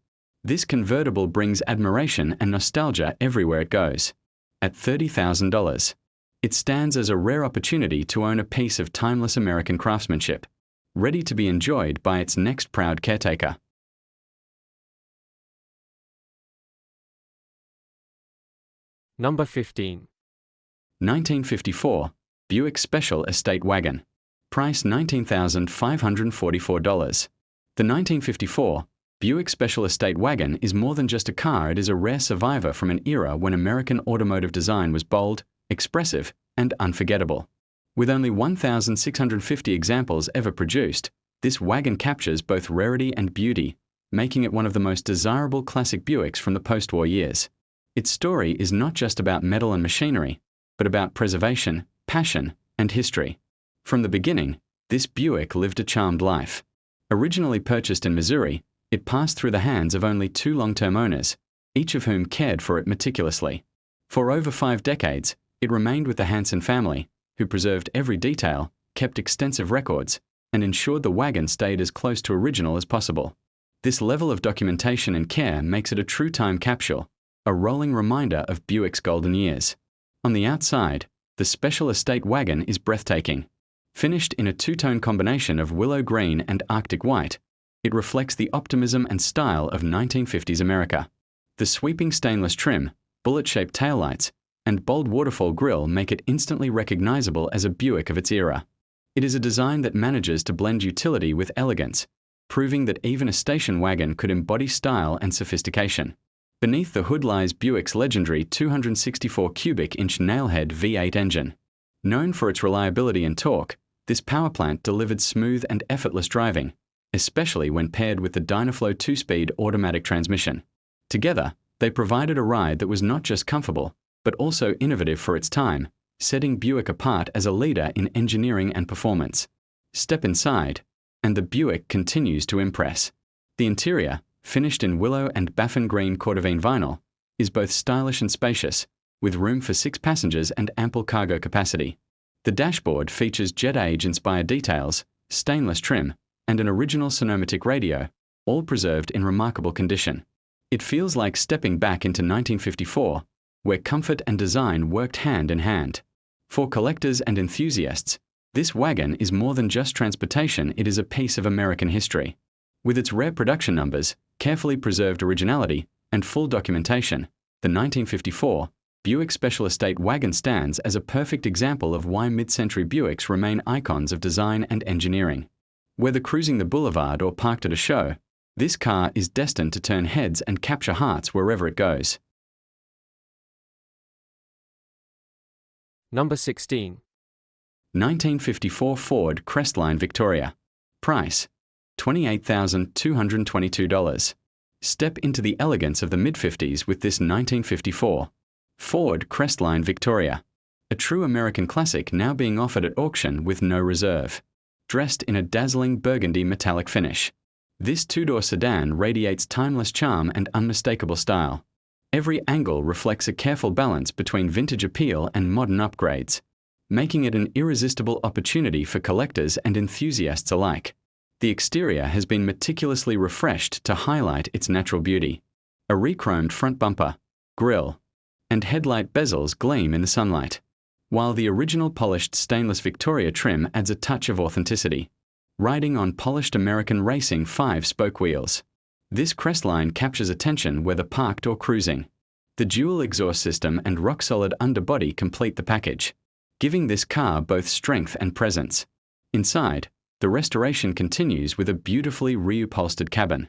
this convertible brings admiration and nostalgia everywhere it goes. At $30,000, it stands as a rare opportunity to own a piece of timeless American craftsmanship, ready to be enjoyed by its next proud caretaker. Number 15. 1954 Buick Special Estate Wagon. Price $19,544. The 1954 Buick Special Estate Wagon is more than just a car, it is a rare survivor from an era when American automotive design was bold, expressive, and unforgettable. With only 1,650 examples ever produced, this wagon captures both rarity and beauty, making it one of the most desirable classic Buicks from the post-war years. Its story is not just about metal and machinery, but about preservation, passion, and history. From the beginning, this Buick lived a charmed life. Originally purchased in Missouri, it passed through the hands of only 2 long-term owners, each of whom cared for it meticulously. For over 5 decades, it remained with the Hanson family, who preserved every detail, kept extensive records, and ensured the wagon stayed as close to original as possible. This level of documentation and care makes it a true time capsule, a rolling reminder of Buick's golden years. On the outside, the Special Estate wagon is breathtaking. Finished in a 2-tone combination of willow green and Arctic white, it reflects the optimism and style of 1950s America. The sweeping stainless trim, bullet-shaped taillights, and bold waterfall grille make it instantly recognizable as a Buick of its era. It is a design that manages to blend utility with elegance, proving that even a station wagon could embody style and sophistication. Beneath the hood lies Buick's legendary 264 cubic inch nailhead V8 engine. Known for its reliability and torque, this power plant delivered smooth and effortless driving, especially when paired with the Dynaflow 2-speed automatic transmission. Together, they provided a ride that was not just comfortable, but also innovative for its time, setting Buick apart as a leader in engineering and performance. Step inside, and the Buick continues to impress. The interior, finished in willow and Baffin green Cordovan vinyl, is both stylish and spacious, with room for 6 passengers and ample cargo capacity. The dashboard features Jet Age-inspired details, stainless trim, and an original Sonomatic radio, all preserved in remarkable condition. It feels like stepping back into 1954, where comfort and design worked hand in hand. For collectors and enthusiasts, this wagon is more than just transportation, it is a piece of American history. With its rare production numbers, carefully preserved originality, and full documentation, the 1954 Buick Special Estate wagon stands as a perfect example of why mid-century Buicks remain icons of design and engineering. Whether cruising the boulevard or parked at a show, this car is destined to turn heads and capture hearts wherever it goes. Number 16. 1954 Ford Crestline Victoria. Price: $28,222. Step into the elegance of the mid-50s with this 1954 Ford Crestline Victoria, a true American classic now being offered at auction with no reserve. Dressed in a dazzling burgundy metallic finish, this 2-door sedan radiates timeless charm and unmistakable style. Every angle reflects a careful balance between vintage appeal and modern upgrades, making it an irresistible opportunity for collectors and enthusiasts alike. The exterior has been meticulously refreshed to highlight its natural beauty. A re-chromed front bumper, grille, and headlight bezels gleam in the sunlight, while the original polished stainless Victoria trim adds a touch of authenticity. Riding on polished American racing 5-spoke wheels, this Crestline captures attention whether parked or cruising. The dual exhaust system and rock-solid underbody complete the package, giving this car both strength and presence. Inside, the restoration continues with a beautifully reupholstered cabin.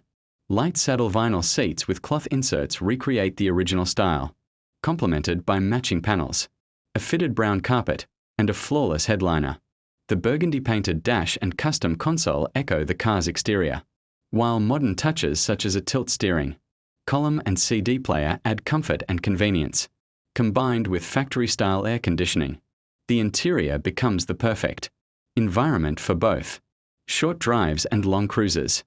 Light saddle vinyl seats with cloth inserts recreate the original style, complemented by matching panels, a fitted brown carpet, and a flawless headliner. The burgundy-painted dash and custom console echo the car's exterior, while modern touches such as a tilt steering column and CD player add comfort and convenience. Combined with factory-style air conditioning, the interior becomes the perfect environment for both short drives and long cruises.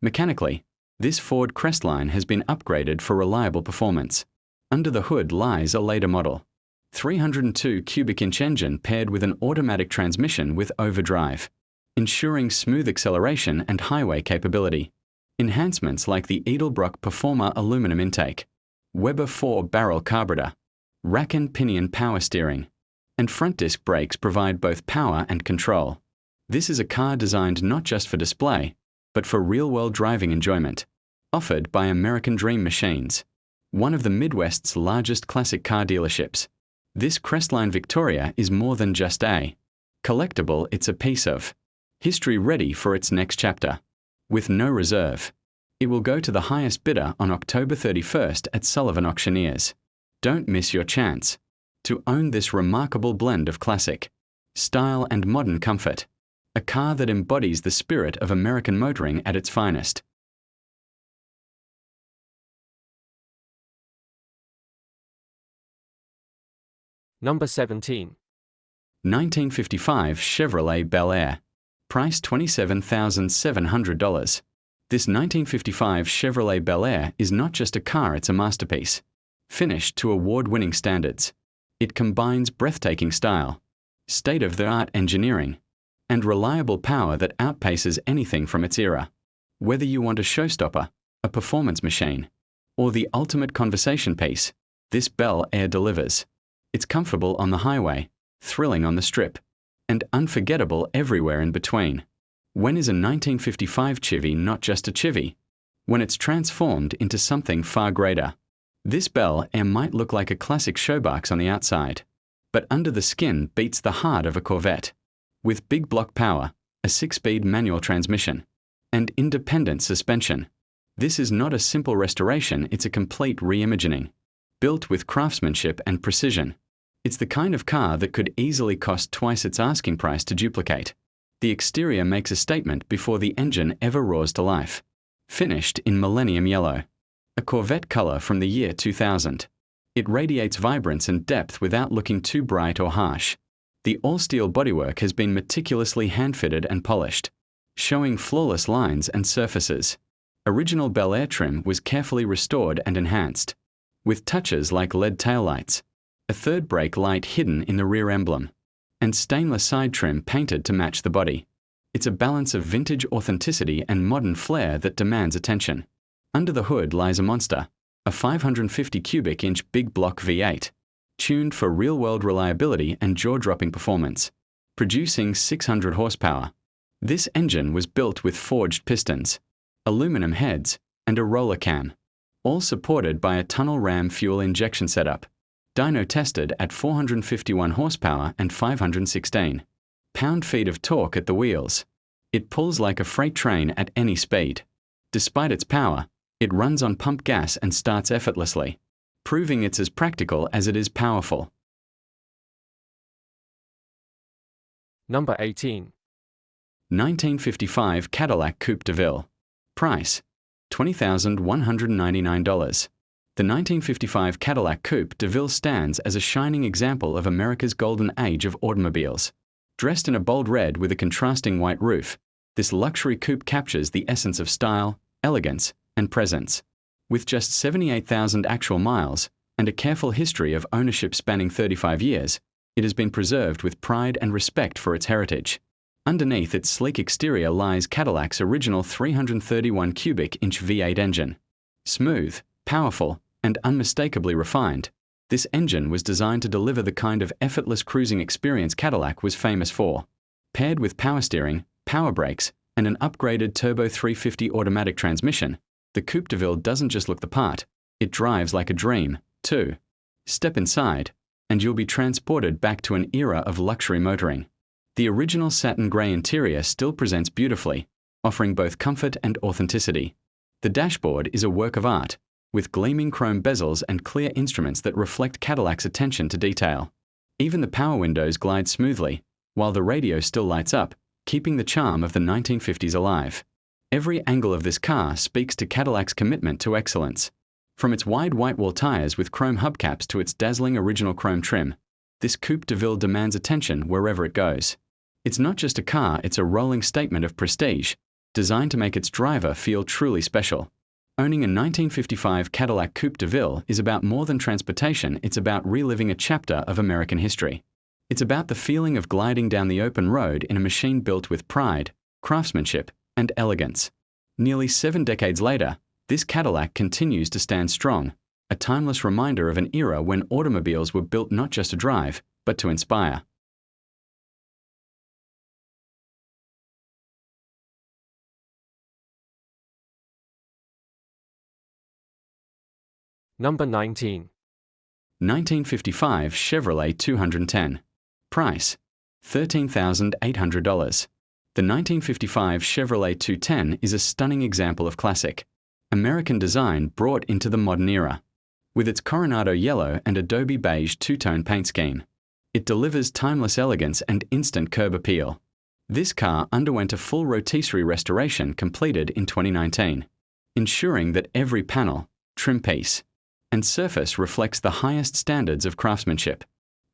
Mechanically, this Ford Crestline has been upgraded for reliable performance. Under the hood lies a later model 302 cubic inch engine paired with an automatic transmission with overdrive, ensuring smooth acceleration and highway capability. Enhancements like the Edelbrock Performer aluminum intake, Weber 4-barrel carburetor, rack and pinion power steering, and front disc brakes provide both power and control. This is a car designed not just for display, but for real-world driving enjoyment. Offered by American Dream Machines, one of the Midwest's largest classic car dealerships, this Crestline Victoria is more than just a collectible, it's a piece of history ready for its next chapter. With no reserve, it will go to the highest bidder on October 31st at Sullivan Auctioneers. Don't miss your chance to own this remarkable blend of classic style and modern comfort, a car that embodies the spirit of American motoring at its finest. Number 17. 1955 Chevrolet Bel Air. Price $27,700. This 1955 Chevrolet Bel Air is not just a car, it's a masterpiece. Finished to award-winning standards. It combines breathtaking style, state-of-the-art engineering, and reliable power that outpaces anything from its era. Whether you want a showstopper, a performance machine, or the ultimate conversation piece, this Bel Air delivers. It's comfortable on the highway, thrilling on the strip, and unforgettable everywhere in between. When is a 1955 Chevy not just a Chevy? When it's transformed into something far greater. This Bel Air might look like a classic showbox on the outside, but under the skin beats the heart of a Corvette. With big block power, a 6-speed manual transmission, and independent suspension. This is not a simple restoration, it's a complete reimagining. Built with craftsmanship and precision. It's the kind of car that could easily cost twice its asking price to duplicate. The exterior makes a statement before the engine ever roars to life. Finished in Millennium Yellow, a Corvette color from the year 2000. It radiates vibrance and depth without looking too bright or harsh. The all-steel bodywork has been meticulously hand-fitted and polished, showing flawless lines and surfaces. Original Bel Air trim was carefully restored and enhanced, with touches like LED taillights, a third brake light hidden in the rear emblem, and stainless side trim painted to match the body. It's a balance of vintage authenticity and modern flair that demands attention. Under the hood lies a monster, a 550 cubic inch big block V8, tuned for real-world reliability and jaw-dropping performance, producing 600 horsepower. This engine was built with forged pistons, aluminum heads, and a roller cam, all supported by a tunnel ram fuel injection setup. Dyno tested at 451 horsepower and 516 pound-feet of torque at the wheels. It pulls like a freight train at any speed. Despite its power, it runs on pump gas and starts effortlessly, proving it's as practical as it is powerful. Number 18. 1955 Cadillac Coupe Deville. Price $20,199. The 1955 Cadillac Coupe Deville stands as a shining example of America's golden age of automobiles. Dressed in a bold red with a contrasting white roof, this luxury coupe captures the essence of style, elegance, and presence. With just 78,000 actual miles and a careful history of ownership spanning 35 years, it has been preserved with pride and respect for its heritage. Underneath its sleek exterior lies Cadillac's original 331 cubic inch V8 engine. Smooth, powerful, and unmistakably refined, this engine was designed to deliver the kind of effortless cruising experience Cadillac was famous for. Paired with power steering, power brakes, and an upgraded turbo 350 automatic transmission, the Coupe Deville doesn't just look the part, it drives like a dream, too. Step inside, and you'll be transported back to an era of luxury motoring. The original satin grey interior still presents beautifully, offering both comfort and authenticity. The dashboard is a work of art, with gleaming chrome bezels and clear instruments that reflect Cadillac's attention to detail. Even the power windows glide smoothly, while the radio still lights up, keeping the charm of the 1950s alive. Every angle of this car speaks to Cadillac's commitment to excellence. From its wide white-wall tires with chrome hubcaps to its dazzling original chrome trim, this Coupe Deville demands attention wherever it goes. It's not just a car, it's a rolling statement of prestige, designed to make its driver feel truly special. Owning a 1955 Cadillac Coupe Deville is about more than transportation, it's about reliving a chapter of American history. It's about the feeling of gliding down the open road in a machine built with pride, craftsmanship, and elegance. Nearly 7 decades later, this Cadillac continues to stand strong, a timeless reminder of an era when automobiles were built not just to drive, but to inspire. Number 19. 1955 Chevrolet 210. Price $13,800. The 1955 Chevrolet 210 is a stunning example of classic American design brought into the modern era. With its Coronado yellow and Adobe beige two-tone paint scheme, it delivers timeless elegance and instant curb appeal. This car underwent a full rotisserie restoration completed in 2019, ensuring that every panel, trim piece, and surface reflects the highest standards of craftsmanship.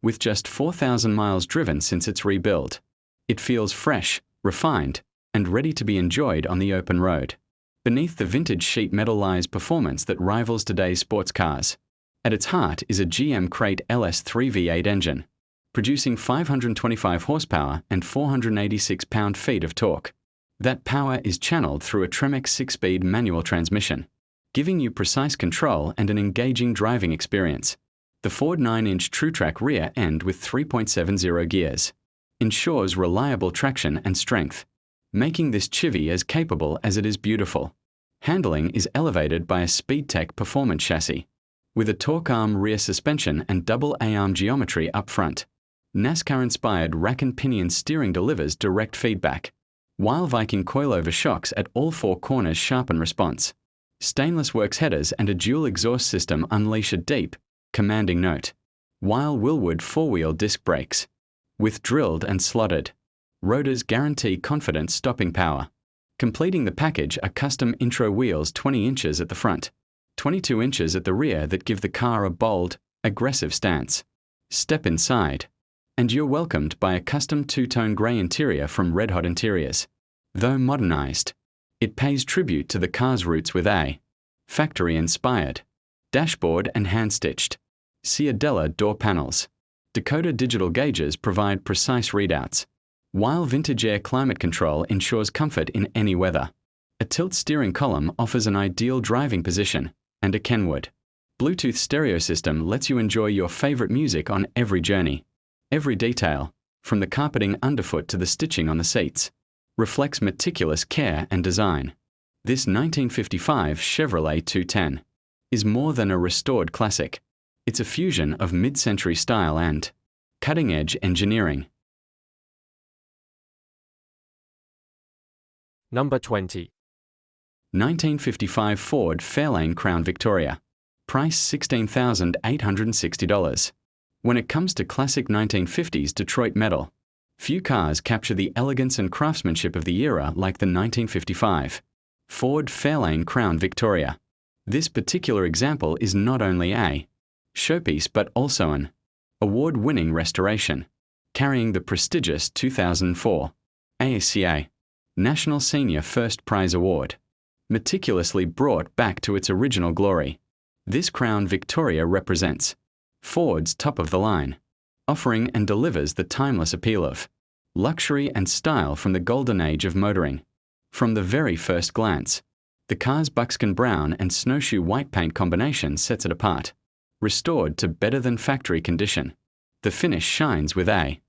With just 4,000 miles driven since its rebuild, it feels fresh, refined, and ready to be enjoyed on the open road. Beneath the vintage sheet metal lies performance that rivals today's sports cars. At its heart is a GM Crate LS3 V8 engine, producing 525 horsepower and 486 pound-feet of torque. That power is channeled through a Tremec 6-speed manual transmission, giving you precise control and an engaging driving experience. The Ford 9-inch TrueTrack rear end with 3.70 gears ensures reliable traction and strength, making this chivvy as capable as it is beautiful. Handling is elevated by a SpeedTech performance chassis, with a torque arm rear suspension and double A-arm geometry up front. NASCAR-inspired rack and pinion steering delivers direct feedback, while Viking coilover shocks at all four corners sharpen response. Stainless works headers and a dual exhaust system unleash a deep, commanding note, while Willwood four-wheel disc brakes, with drilled and slotted rotors, guarantee confident stopping power. Completing the package are custom intro wheels 20 inches at the front, 22 inches at the rear that give the car a bold, aggressive stance. Step inside, and you're welcomed by a custom two-tone grey interior from Red Hot Interiors. Though modernized, it pays tribute to the car's roots with a factory-inspired dashboard and hand-stitched Ciadella door panels. Dakota digital gauges provide precise readouts, while Vintage Air climate control ensures comfort in any weather. A tilt steering column offers an ideal driving position, and a Kenwood Bluetooth stereo system lets you enjoy your favorite music on every journey. Every detail, from the carpeting underfoot to the stitching on the seats, reflects meticulous care and design. This 1955 Chevrolet 210 is more than a restored classic. It's a fusion of mid-century style and cutting-edge engineering. Number 20. 1955 Ford Fairlane Crown Victoria. Price $16,860. When it comes to classic 1950s Detroit metal, few cars capture the elegance and craftsmanship of the era like the 1955 Ford Fairlane Crown Victoria. This particular example is not only a showpiece but also an award-winning restoration, carrying the prestigious 2004 ASCA National Senior First Prize Award, meticulously brought back to its original glory. This Crown Victoria represents Ford's top-of-the-line, offering and delivers the timeless appeal of luxury and style from the golden age of motoring. From the very first glance, the car's buckskin brown and snowshoe white paint combination sets it apart. Restored to better-than-factory condition, the finish shines with a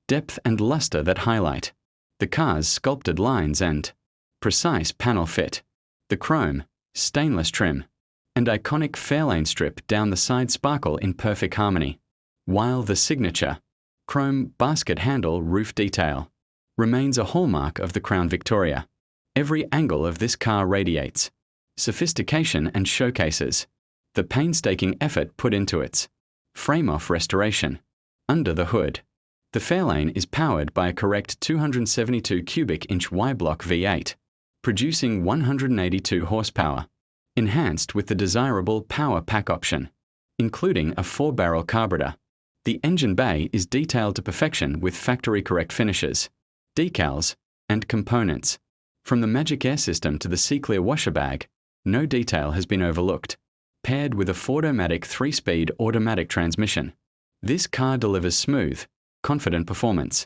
depth and luster that highlight the car's sculpted lines and precise panel fit. The chrome, stainless trim, and iconic Fairlane strip down the side sparkle in perfect harmony, while the signature chrome basket handle roof detail remains a hallmark of the Crown Victoria. Every angle of this car radiates sophistication and showcases the painstaking effort put into its frame-off restoration. Under the hood, the Fairlane is powered by a correct 272 cubic inch Y-block V8, producing 182 horsepower, enhanced with the desirable power pack option, including a 4-barrel carburetor. The engine bay is detailed to perfection with factory-correct finishes, decals, and components. From the Magic Air system to the C-Clear washer bag, no detail has been overlooked. Paired with a Ford-O-Matic 3-speed automatic transmission, this car delivers smooth, confident performance,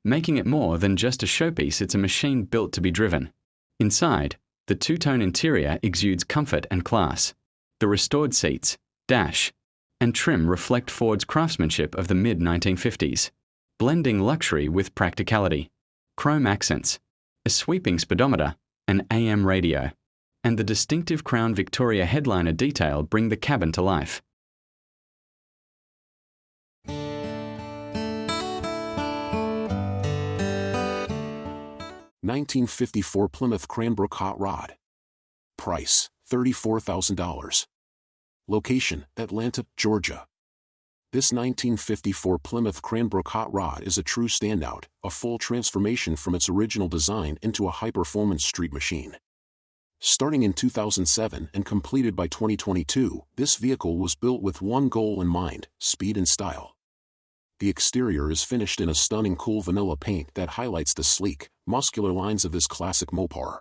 making it more than just a showpiece. It's a machine built to be driven. Inside, the two-tone interior exudes comfort and class. The restored seats, dash, and trim reflect Ford's craftsmanship of the mid-1950s, blending luxury with practicality. Chrome accents, a sweeping speedometer, an AM radio, and the distinctive Crown Victoria headliner detail bring the cabin to life. $1954 Plymouth Cranbrook Hot Rod. Price, $34,000. Location, Atlanta, Georgia. This 1954 Plymouth Cranbrook Hot Rod is a true standout, a full transformation from its original design into a high-performance street machine. Starting in 2007 and completed by 2022, this vehicle was built with one goal in mind: speed and style. The exterior is finished in a stunning cool vanilla paint that highlights the sleek, muscular lines of this classic Mopar.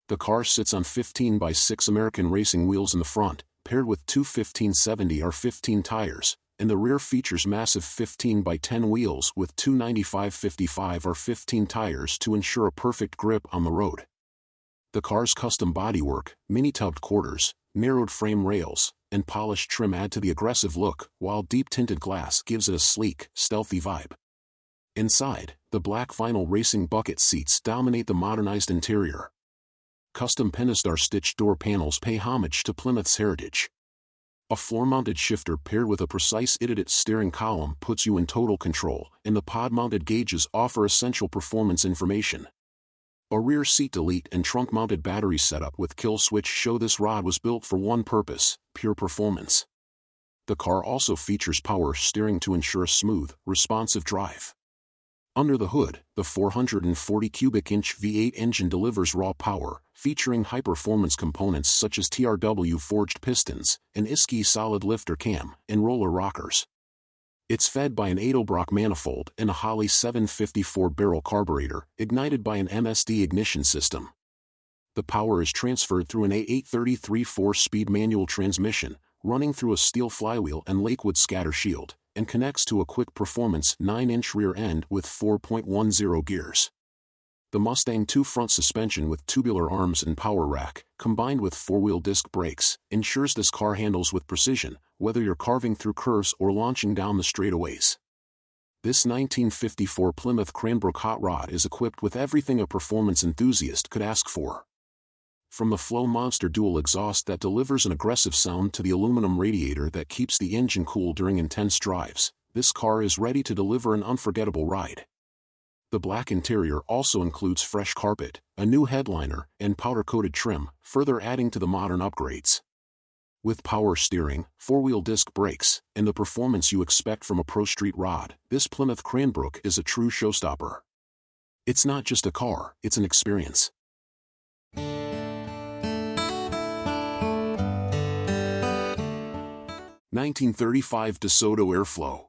The car sits on 15x6 American racing wheels in the front, paired with two 1570 R15 tires, and the rear features massive 15x10 wheels with two 95/55 R15 tires to ensure a perfect grip on the road. The car's custom bodywork, mini-tubbed quarters, narrowed frame rails, and polished trim add to the aggressive look, while deep tinted glass gives it a sleek, stealthy vibe. Inside, the black vinyl racing bucket seats dominate the modernized interior. Custom Pentastar stitched door panels pay homage to Plymouth's heritage. A floor-mounted shifter paired with a precise Idiot steering column puts you in total control, and the pod-mounted gauges offer essential performance information. A rear seat delete and trunk-mounted battery setup with kill switch show this rod was built for one purpose: pure performance. The car also features power steering to ensure a smooth, responsive drive. Under the hood, the 440 cubic inch V8 engine delivers raw power, featuring high-performance components such as TRW forged pistons, an Isky solid lifter cam, and roller rockers. It's fed by an Edelbrock manifold and a Holley 754-barrel carburetor, ignited by an MSD ignition system. The power is transferred through an A833 4-speed manual transmission, running through a steel flywheel and Lakewood scatter shield, and connects to a quick performance 9-inch rear end with 4.10 gears. The Mustang 2 front suspension with tubular arms and power rack, combined with 4-wheel disc brakes, ensures this car handles with precision, whether you're carving through curves or launching down the straightaways. This 1954 Plymouth Cranbrook hot rod is equipped with everything a performance enthusiast could ask for. From the Flow Monster dual exhaust that delivers an aggressive sound to the aluminum radiator that keeps the engine cool during intense drives, this car is ready to deliver an unforgettable ride. The black interior also includes fresh carpet, a new headliner, and powder-coated trim, further adding to the modern upgrades. With power steering, 4-wheel disc brakes, and the performance you expect from a pro street rod, this Plymouth Cranbrook is a true showstopper. It's not just a car, it's an experience. 1935 DeSoto Airflow.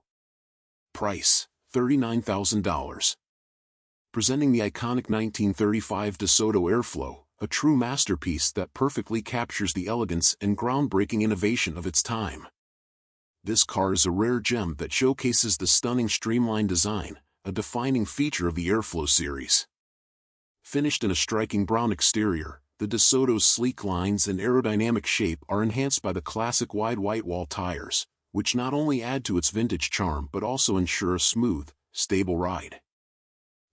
Price, $39,000. Presenting the iconic 1935 DeSoto Airflow, a true masterpiece that perfectly captures the elegance and groundbreaking innovation of its time. This car is a rare gem that showcases the stunning streamlined design, a defining feature of the Airflow series. Finished in a striking brown exterior, the DeSoto's sleek lines and aerodynamic shape are enhanced by the classic wide white-wall tires, which not only add to its vintage charm but also ensure a smooth, stable ride.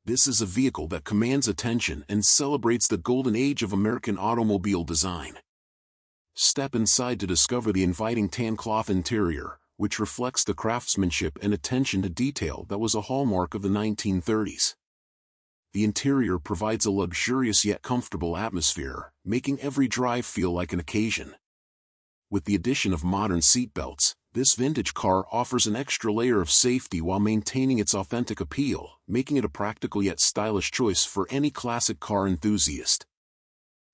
This is a vehicle that commands attention and celebrates the golden age of American automobile design. Step inside to discover the inviting tan cloth interior, which reflects the craftsmanship and attention to detail that was a hallmark of the 1930s. The interior provides a luxurious yet comfortable atmosphere, making every drive feel like an occasion. With the addition of modern seatbelts, this vintage car offers an extra layer of safety while maintaining its authentic appeal, making it a practical yet stylish choice for any classic car enthusiast.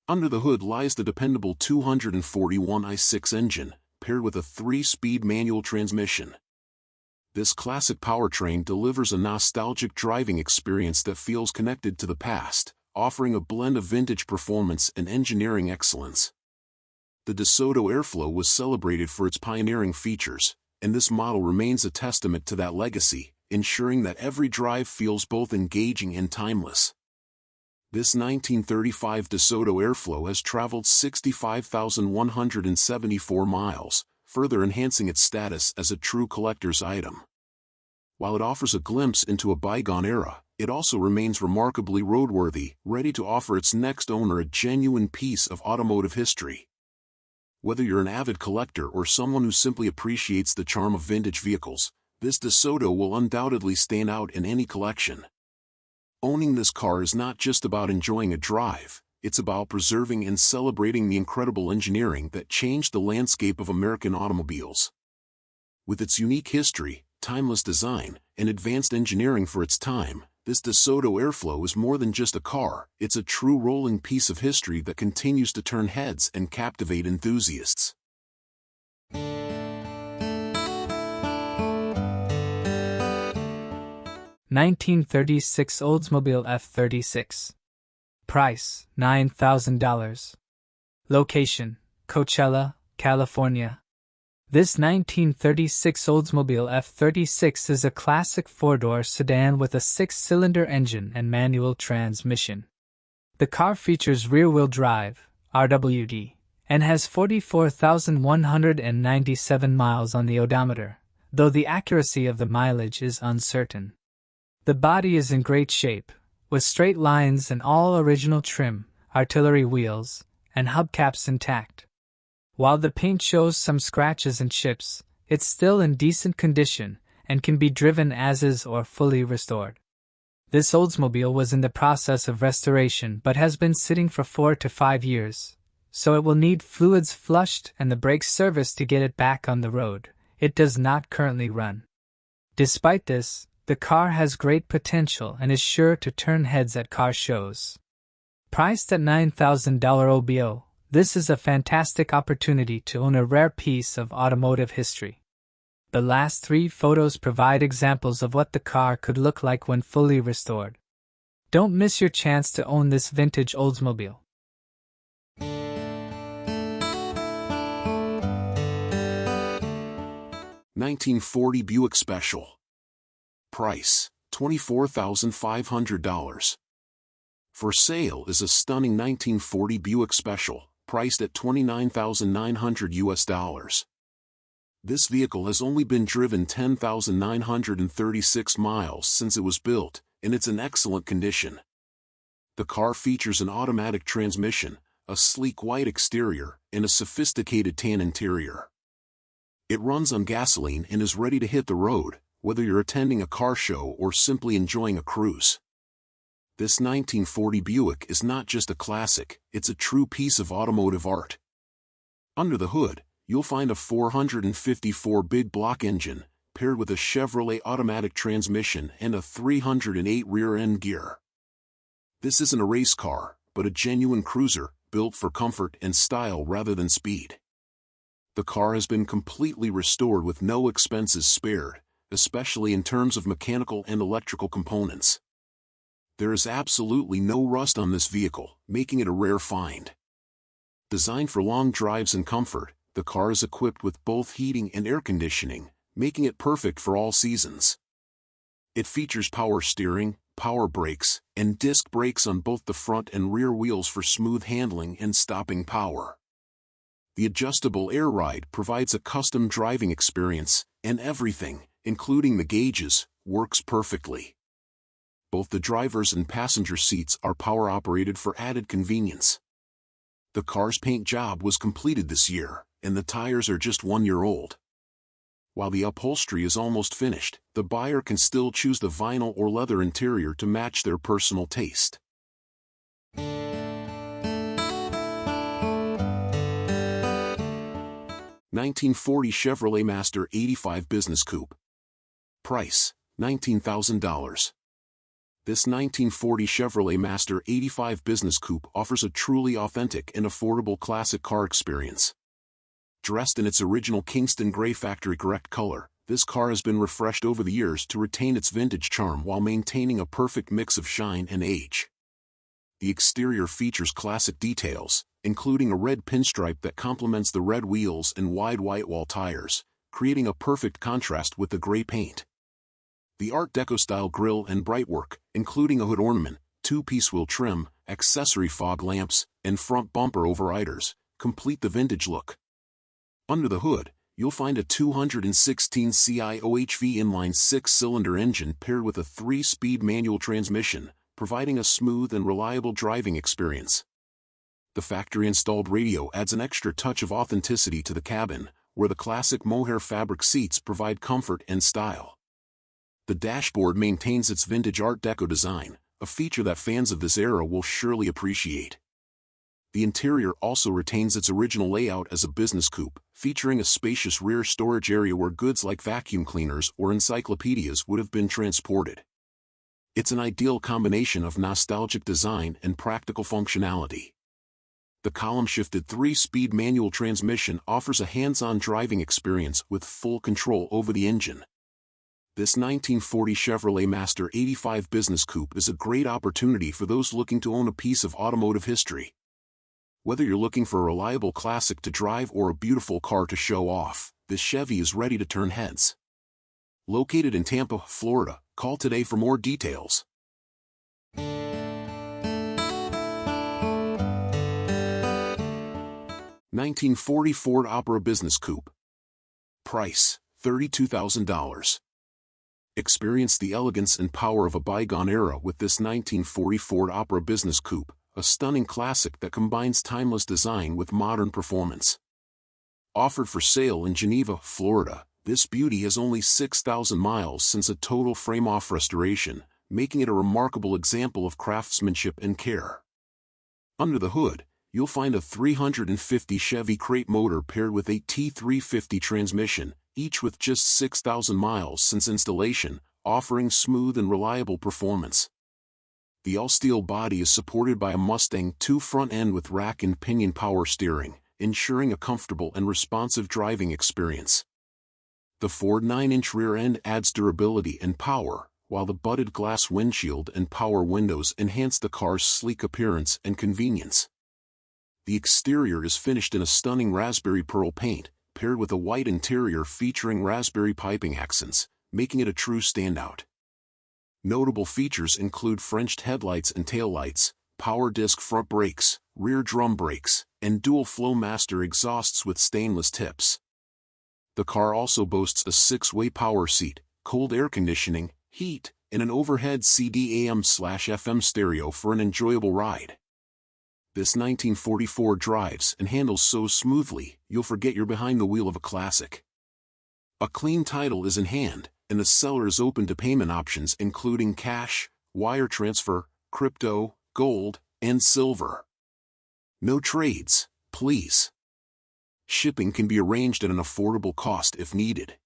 Under the hood lies the dependable 241i6 engine, paired with a 3-speed manual transmission. This classic powertrain delivers a nostalgic driving experience that feels connected to the past, offering a blend of vintage performance and engineering excellence. The DeSoto Airflow was celebrated for its pioneering features, and this model remains a testament to that legacy, ensuring that every drive feels both engaging and timeless. This 1935 DeSoto Airflow has traveled 65,174 miles, further enhancing its status as a true collector's item. While it offers a glimpse into a bygone era, it also remains remarkably roadworthy, ready to offer its next owner a genuine piece of automotive history. Whether you're an avid collector or someone who simply appreciates the charm of vintage vehicles, this DeSoto will undoubtedly stand out in any collection. Owning this car is not just about enjoying a drive, it's about preserving and celebrating the incredible engineering that changed the landscape of American automobiles. With its unique history, timeless design, and advanced engineering for its time, this DeSoto Airflow is more than just a car, it's a true rolling piece of history that continues to turn heads and captivate enthusiasts. 1936 Oldsmobile F-36. Price, $9,000. Location, Coachella, California. This 1936 Oldsmobile F-36 is a classic four-door sedan with a 6-cylinder engine and manual transmission. The car features rear-wheel drive, RWD, and has 44,197 miles on the odometer, though the accuracy of the mileage is uncertain. The body is in great shape, with straight lines and all original trim, artillery wheels, and hubcaps intact. While the paint shows some scratches and chips, it's still in decent condition and can be driven as is or fully restored. This Oldsmobile was in the process of restoration but has been sitting for 4 to 5 years, so it will need fluids flushed and the brakes serviced to get it back on the road. It does not currently run. Despite this, the car has great potential and is sure to turn heads at car shows. Priced at $9,000 OBO, this is a fantastic opportunity to own a rare piece of automotive history. The last 3 photos provide examples of what the car could look like when fully restored. Don't miss your chance to own this vintage Oldsmobile. $1940 Buick Special. Price, $24,500. For sale is a stunning 1940 Buick Special, priced at $29,900. This vehicle has only been driven 10,936 miles since it was built, and it's in excellent condition. The car features an automatic transmission, a sleek white exterior, and a sophisticated tan interior. It runs on gasoline and is ready to hit the road, whether you're attending a car show or simply enjoying a cruise. This 1940 Buick is not just a classic, it's a true piece of automotive art. Under the hood, you'll find a 454 big block engine, paired with a Chevrolet automatic transmission and a 308 rear-end gear. This isn't a race car, but a genuine cruiser, built for comfort and style rather than speed. The car has been completely restored with no expenses spared, especially in terms of mechanical and electrical components. There is absolutely no rust on this vehicle, making it a rare find. Designed for long drives and comfort, the car is equipped with both heating and air conditioning, making it perfect for all seasons. It features power steering, power brakes, and disc brakes on both the front and rear wheels for smooth handling and stopping power. The adjustable air ride provides a custom driving experience, and everything, including the gauges, works perfectly. Both the driver's and passenger seats are power-operated for added convenience. The car's paint job was completed this year, and the tires are just 1 year old. While the upholstery is almost finished, the buyer can still choose the vinyl or leather interior to match their personal taste. $1940 Chevrolet Master 85 Business Coupe. Price, $19,000. This 1940 Chevrolet Master 85 Business Coupe offers a truly authentic and affordable classic car experience. Dressed in its original Kingston gray factory-correct color, this car has been refreshed over the years to retain its vintage charm while maintaining a perfect mix of shine and age. The exterior features classic details, including a red pinstripe that complements the red wheels and wide white wall tires, creating a perfect contrast with the gray paint. The Art Deco-style grille and brightwork, including a hood ornament, 2-piece wheel trim, accessory fog lamps, and front bumper overriders, complete the vintage look. Under the hood, you'll find a 216 CI OHV inline 6-cylinder engine paired with a 3-speed manual transmission, providing a smooth and reliable driving experience. The factory-installed radio adds an extra touch of authenticity to the cabin, where the classic mohair fabric seats provide comfort and style. The dashboard maintains its vintage Art Deco design, a feature that fans of this era will surely appreciate. The interior also retains its original layout as a business coupe, featuring a spacious rear storage area where goods like vacuum cleaners or encyclopedias would have been transported. It's an ideal combination of nostalgic design and practical functionality. The column-shifted 3-speed manual transmission offers a hands-on driving experience with full control over the engine. This 1940 Chevrolet Master 85 Business Coupe is a great opportunity for those looking to own a piece of automotive history. Whether you're looking for a reliable classic to drive or a beautiful car to show off, this Chevy is ready to turn heads. Located in Tampa, Florida, call today for more details. 1940 Ford Opera Business Coupe. Price, $32,000. Experience the elegance and power of a bygone era with this 1940 Ford Opera Business Coupe, a stunning classic that combines timeless design with modern performance. Offered for sale in Geneva, Florida, this beauty has only 6,000 miles since a total frame-off restoration, making it a remarkable example of craftsmanship and care. Under the hood, you'll find a 350 Chevy crate motor paired with a T350 transmission, each with just 6,000 miles since installation, offering smooth and reliable performance. The all-steel body is supported by a Mustang II front end with rack and pinion power steering, ensuring a comfortable and responsive driving experience. The Ford 9-inch rear end adds durability and power, while the butted glass windshield and power windows enhance the car's sleek appearance and convenience. The exterior is finished in a stunning raspberry pearl paint, paired with a white interior featuring raspberry piping accents, making it a true standout. Notable features include Frenched headlights and taillights, power disc front brakes, rear drum brakes, and dual flow master exhausts with stainless tips. The car also boasts a 6-way power seat, cold air conditioning, heat, and an overhead CD AM/FM stereo for an enjoyable ride. This 1944 drives and handles so smoothly, you'll forget you're behind the wheel of a classic. A clean title is in hand, and the seller is open to payment options including cash, wire transfer, crypto, gold, and silver. No trades, please. Shipping can be arranged at an affordable cost if needed.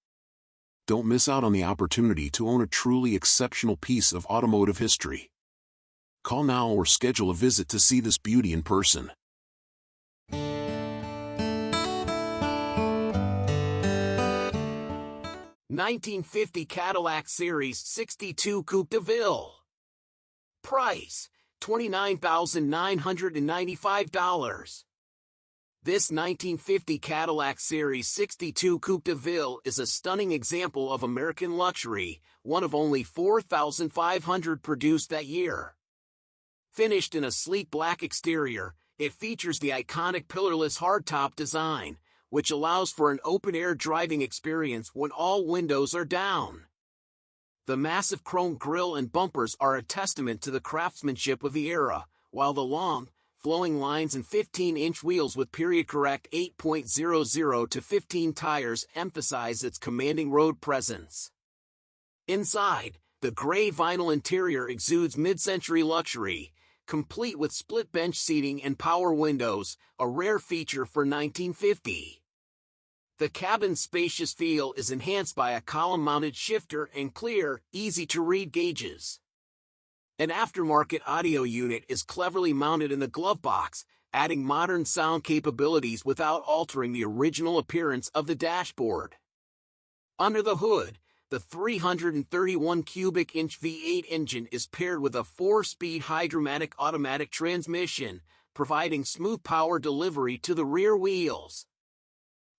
Don't miss out on the opportunity to own a truly exceptional piece of automotive history. Call now or schedule a visit to see this beauty in person. 1950 Cadillac Series 62 Coupe Deville. Price, $29,995. This 1950 Cadillac Series 62 Coupe Deville is a stunning example of American luxury, one of only 4,500 produced that year. Finished in a sleek black exterior, it features the iconic pillarless hardtop design, which allows for an open-air driving experience when all windows are down. The massive chrome grille and bumpers are a testament to the craftsmanship of the era, while the long, flowing lines and 15-inch wheels with period-correct 8.00 to 15 tires emphasize its commanding road presence. Inside, the gray vinyl interior exudes mid-century luxury, complete with split bench seating and power windows, a rare feature for 1950. The cabin's spacious feel is enhanced by a column-mounted shifter and clear, easy-to-read gauges. An aftermarket audio unit is cleverly mounted in the glove box, adding modern sound capabilities without altering the original appearance of the dashboard. Under the hood, the 331 cubic inch V8 engine is paired with a 4-speed hydromatic automatic transmission, providing smooth power delivery to the rear wheels.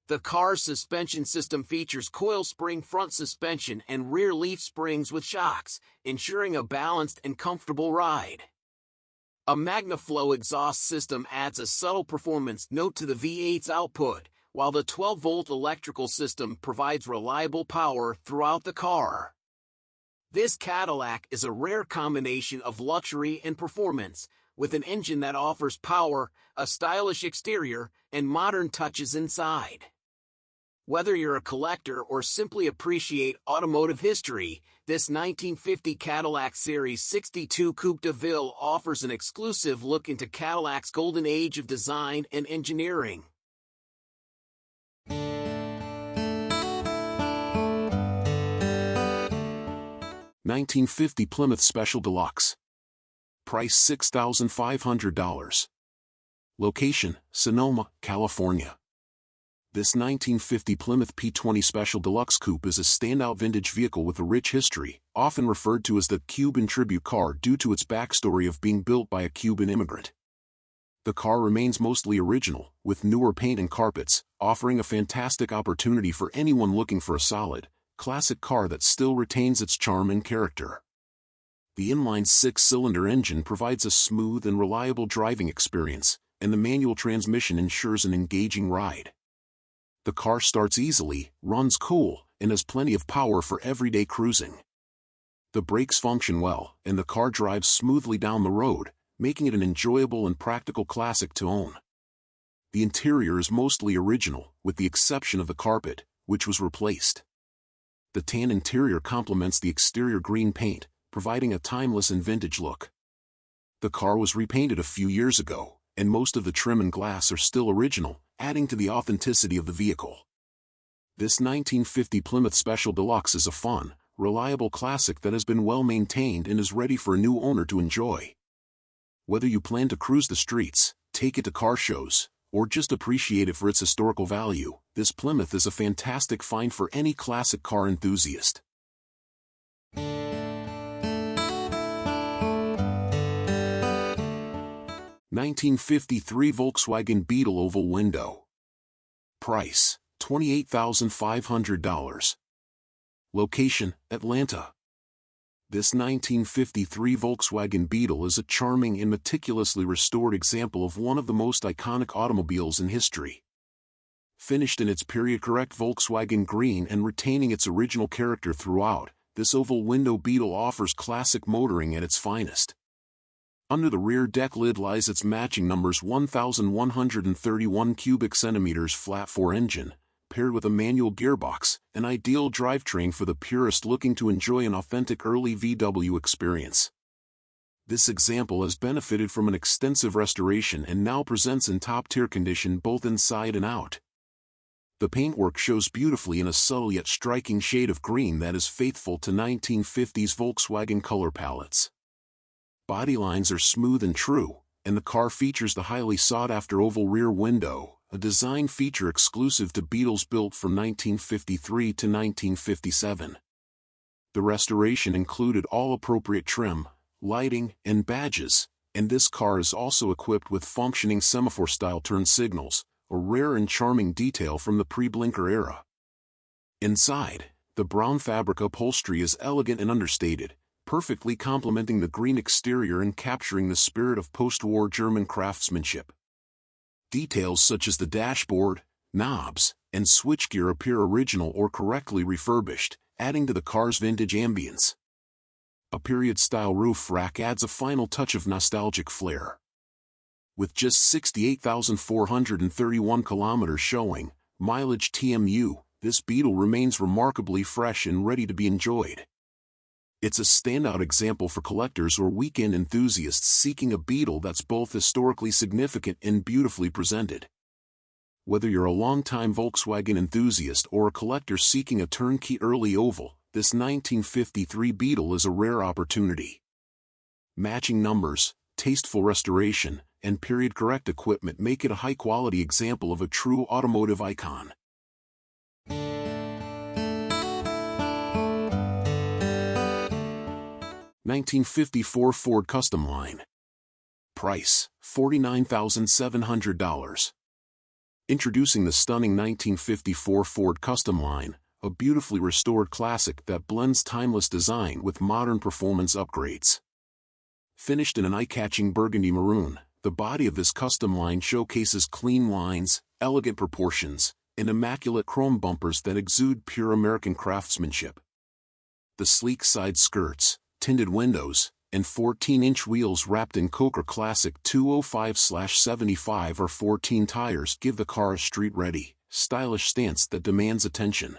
The car's suspension system features coil spring front suspension and rear leaf springs with shocks, ensuring a balanced and comfortable ride. A MagnaFlow exhaust system adds a subtle performance note to the V8's output, while the 12-volt electrical system provides reliable power throughout the car. This Cadillac is a rare combination of luxury and performance, with an engine that offers power, a stylish exterior, and modern touches inside. Whether you're a collector or simply appreciate automotive history, this 1950 Cadillac Series 62 Coupe Deville offers an exclusive look into Cadillac's golden age of design and engineering. 1950 Plymouth Special Deluxe. Price $6,500. Location, Sonoma, California. This 1950 Plymouth P20 Special Deluxe Coupe is a standout vintage vehicle with a rich history, often referred to as the Cuban tribute car due to its backstory of being built by a Cuban immigrant. The car remains mostly original, with newer paint and carpets, offering a fantastic opportunity for anyone looking for a solid, classic car that still retains its charm and character. The inline six-cylinder engine provides a smooth and reliable driving experience, and the manual transmission ensures an engaging ride. The car starts easily, runs cool, and has plenty of power for everyday cruising. The brakes function well, and the car drives smoothly down the road, making it an enjoyable and practical classic to own. The interior is mostly original, with the exception of the carpet, which was replaced. The tan interior complements the exterior green paint, providing a timeless and vintage look. The car was repainted a few years ago, and most of the trim and glass are still original, adding to the authenticity of the vehicle. This 1950 Plymouth Special Deluxe is a fun, reliable classic that has been well maintained and is ready for a new owner to enjoy. Whether you plan to cruise the streets, take it to car shows, or just appreciate it for its historical value, this Plymouth is a fantastic find for any classic car enthusiast. 1953 Volkswagen Beetle Oval Window. Price, $28,500. Location, Atlanta. This 1953 Volkswagen Beetle is a charming and meticulously restored example of one of the most iconic automobiles in history. Finished in its period-correct Volkswagen green and retaining its original character throughout, this oval window Beetle offers classic motoring at its finest. Under the rear deck lid lies its matching numbers 1,131 cubic centimeters flat-four engine, paired with a manual gearbox, an ideal drivetrain for the purist looking to enjoy an authentic early VW experience. This example has benefited from an extensive restoration and now presents in top-tier condition both inside and out. The paintwork shows beautifully in a subtle yet striking shade of green that is faithful to 1950s Volkswagen color palettes. Body lines are smooth and true, and the car features the highly sought-after oval rear window, a design feature exclusive to Beetles built from 1953 to 1957. The restoration included all appropriate trim, lighting, and badges, and this car is also equipped with functioning semaphore-style turn signals, a rare and charming detail from the pre-blinker era. Inside, the brown fabric upholstery is elegant and understated, perfectly complementing the green exterior and capturing the spirit of post-war German craftsmanship. Details such as the dashboard, knobs, and switchgear appear original or correctly refurbished, adding to the car's vintage ambience. A period-style roof rack adds a final touch of nostalgic flair. With just 68,431 kilometers showing, mileage TMU, this Beetle remains remarkably fresh and ready to be enjoyed. It's a standout example for collectors or weekend enthusiasts seeking a Beetle that's both historically significant and beautifully presented. Whether you're a longtime Volkswagen enthusiast or a collector seeking a turnkey early oval, this 1953 Beetle is a rare opportunity. Matching numbers, tasteful restoration, and period-correct equipment make it a high-quality example of a true automotive icon. 1954 Ford Customline. Price, $49,700. Introducing the stunning 1954 Ford Customline, a beautifully restored classic that blends timeless design with modern performance upgrades. Finished in an eye-catching burgundy maroon, the body of this Customline showcases clean lines, elegant proportions, and immaculate chrome bumpers that exude pure American craftsmanship. The sleek side skirts, tinted windows, and 14-inch wheels wrapped in Coker Classic 205/75 or 14 tires give the car a street-ready, stylish stance that demands attention.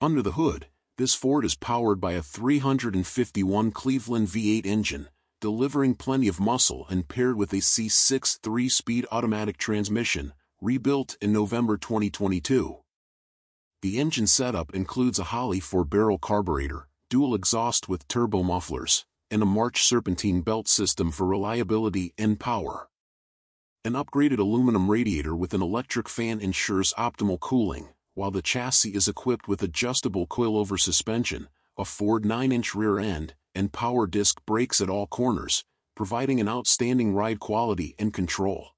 Under the hood, this Ford is powered by a 351 Cleveland V8 engine, delivering plenty of muscle and paired with a C6 3-speed automatic transmission, rebuilt in November 2022. The engine setup includes a Holley 4-barrel carburetor, dual exhaust with turbo mufflers, and a March serpentine belt system for reliability and power. An upgraded aluminum radiator with an electric fan ensures optimal cooling, while the chassis is equipped with adjustable coilover suspension, a Ford 9-inch rear end, and power disc brakes at all corners, providing an outstanding ride quality and control.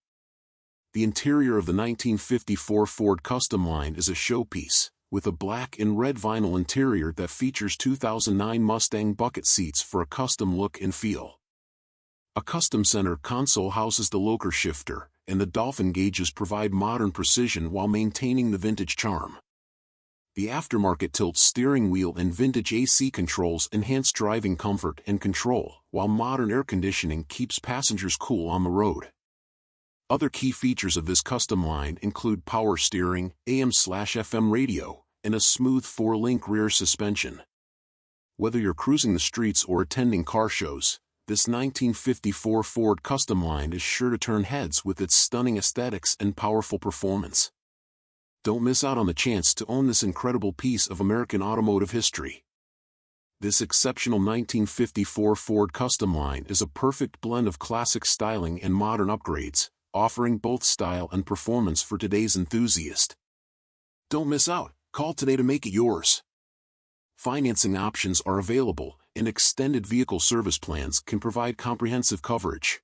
The interior of the 1954 Ford Customline is a showpiece, with a black and red vinyl interior that features 2009 Mustang bucket seats for a custom look and feel. A custom center console houses the locker shifter, and the dolphin gauges provide modern precision while maintaining the vintage charm. The aftermarket tilt steering wheel and vintage AC controls enhance driving comfort and control, while modern air conditioning keeps passengers cool on the road. Other key features of this Customline include power steering, AM/FM radio, and a smooth 4-link rear suspension. Whether you're cruising the streets or attending car shows, this 1954 Ford Customline is sure to turn heads with its stunning aesthetics and powerful performance. Don't miss out on the chance to own this incredible piece of American automotive history. This exceptional 1954 Ford Customline is a perfect blend of classic styling and modern upgrades, offering both style and performance for today's enthusiast. Don't miss out. Call today to make it yours. Financing options are available, and extended vehicle service plans can provide comprehensive coverage.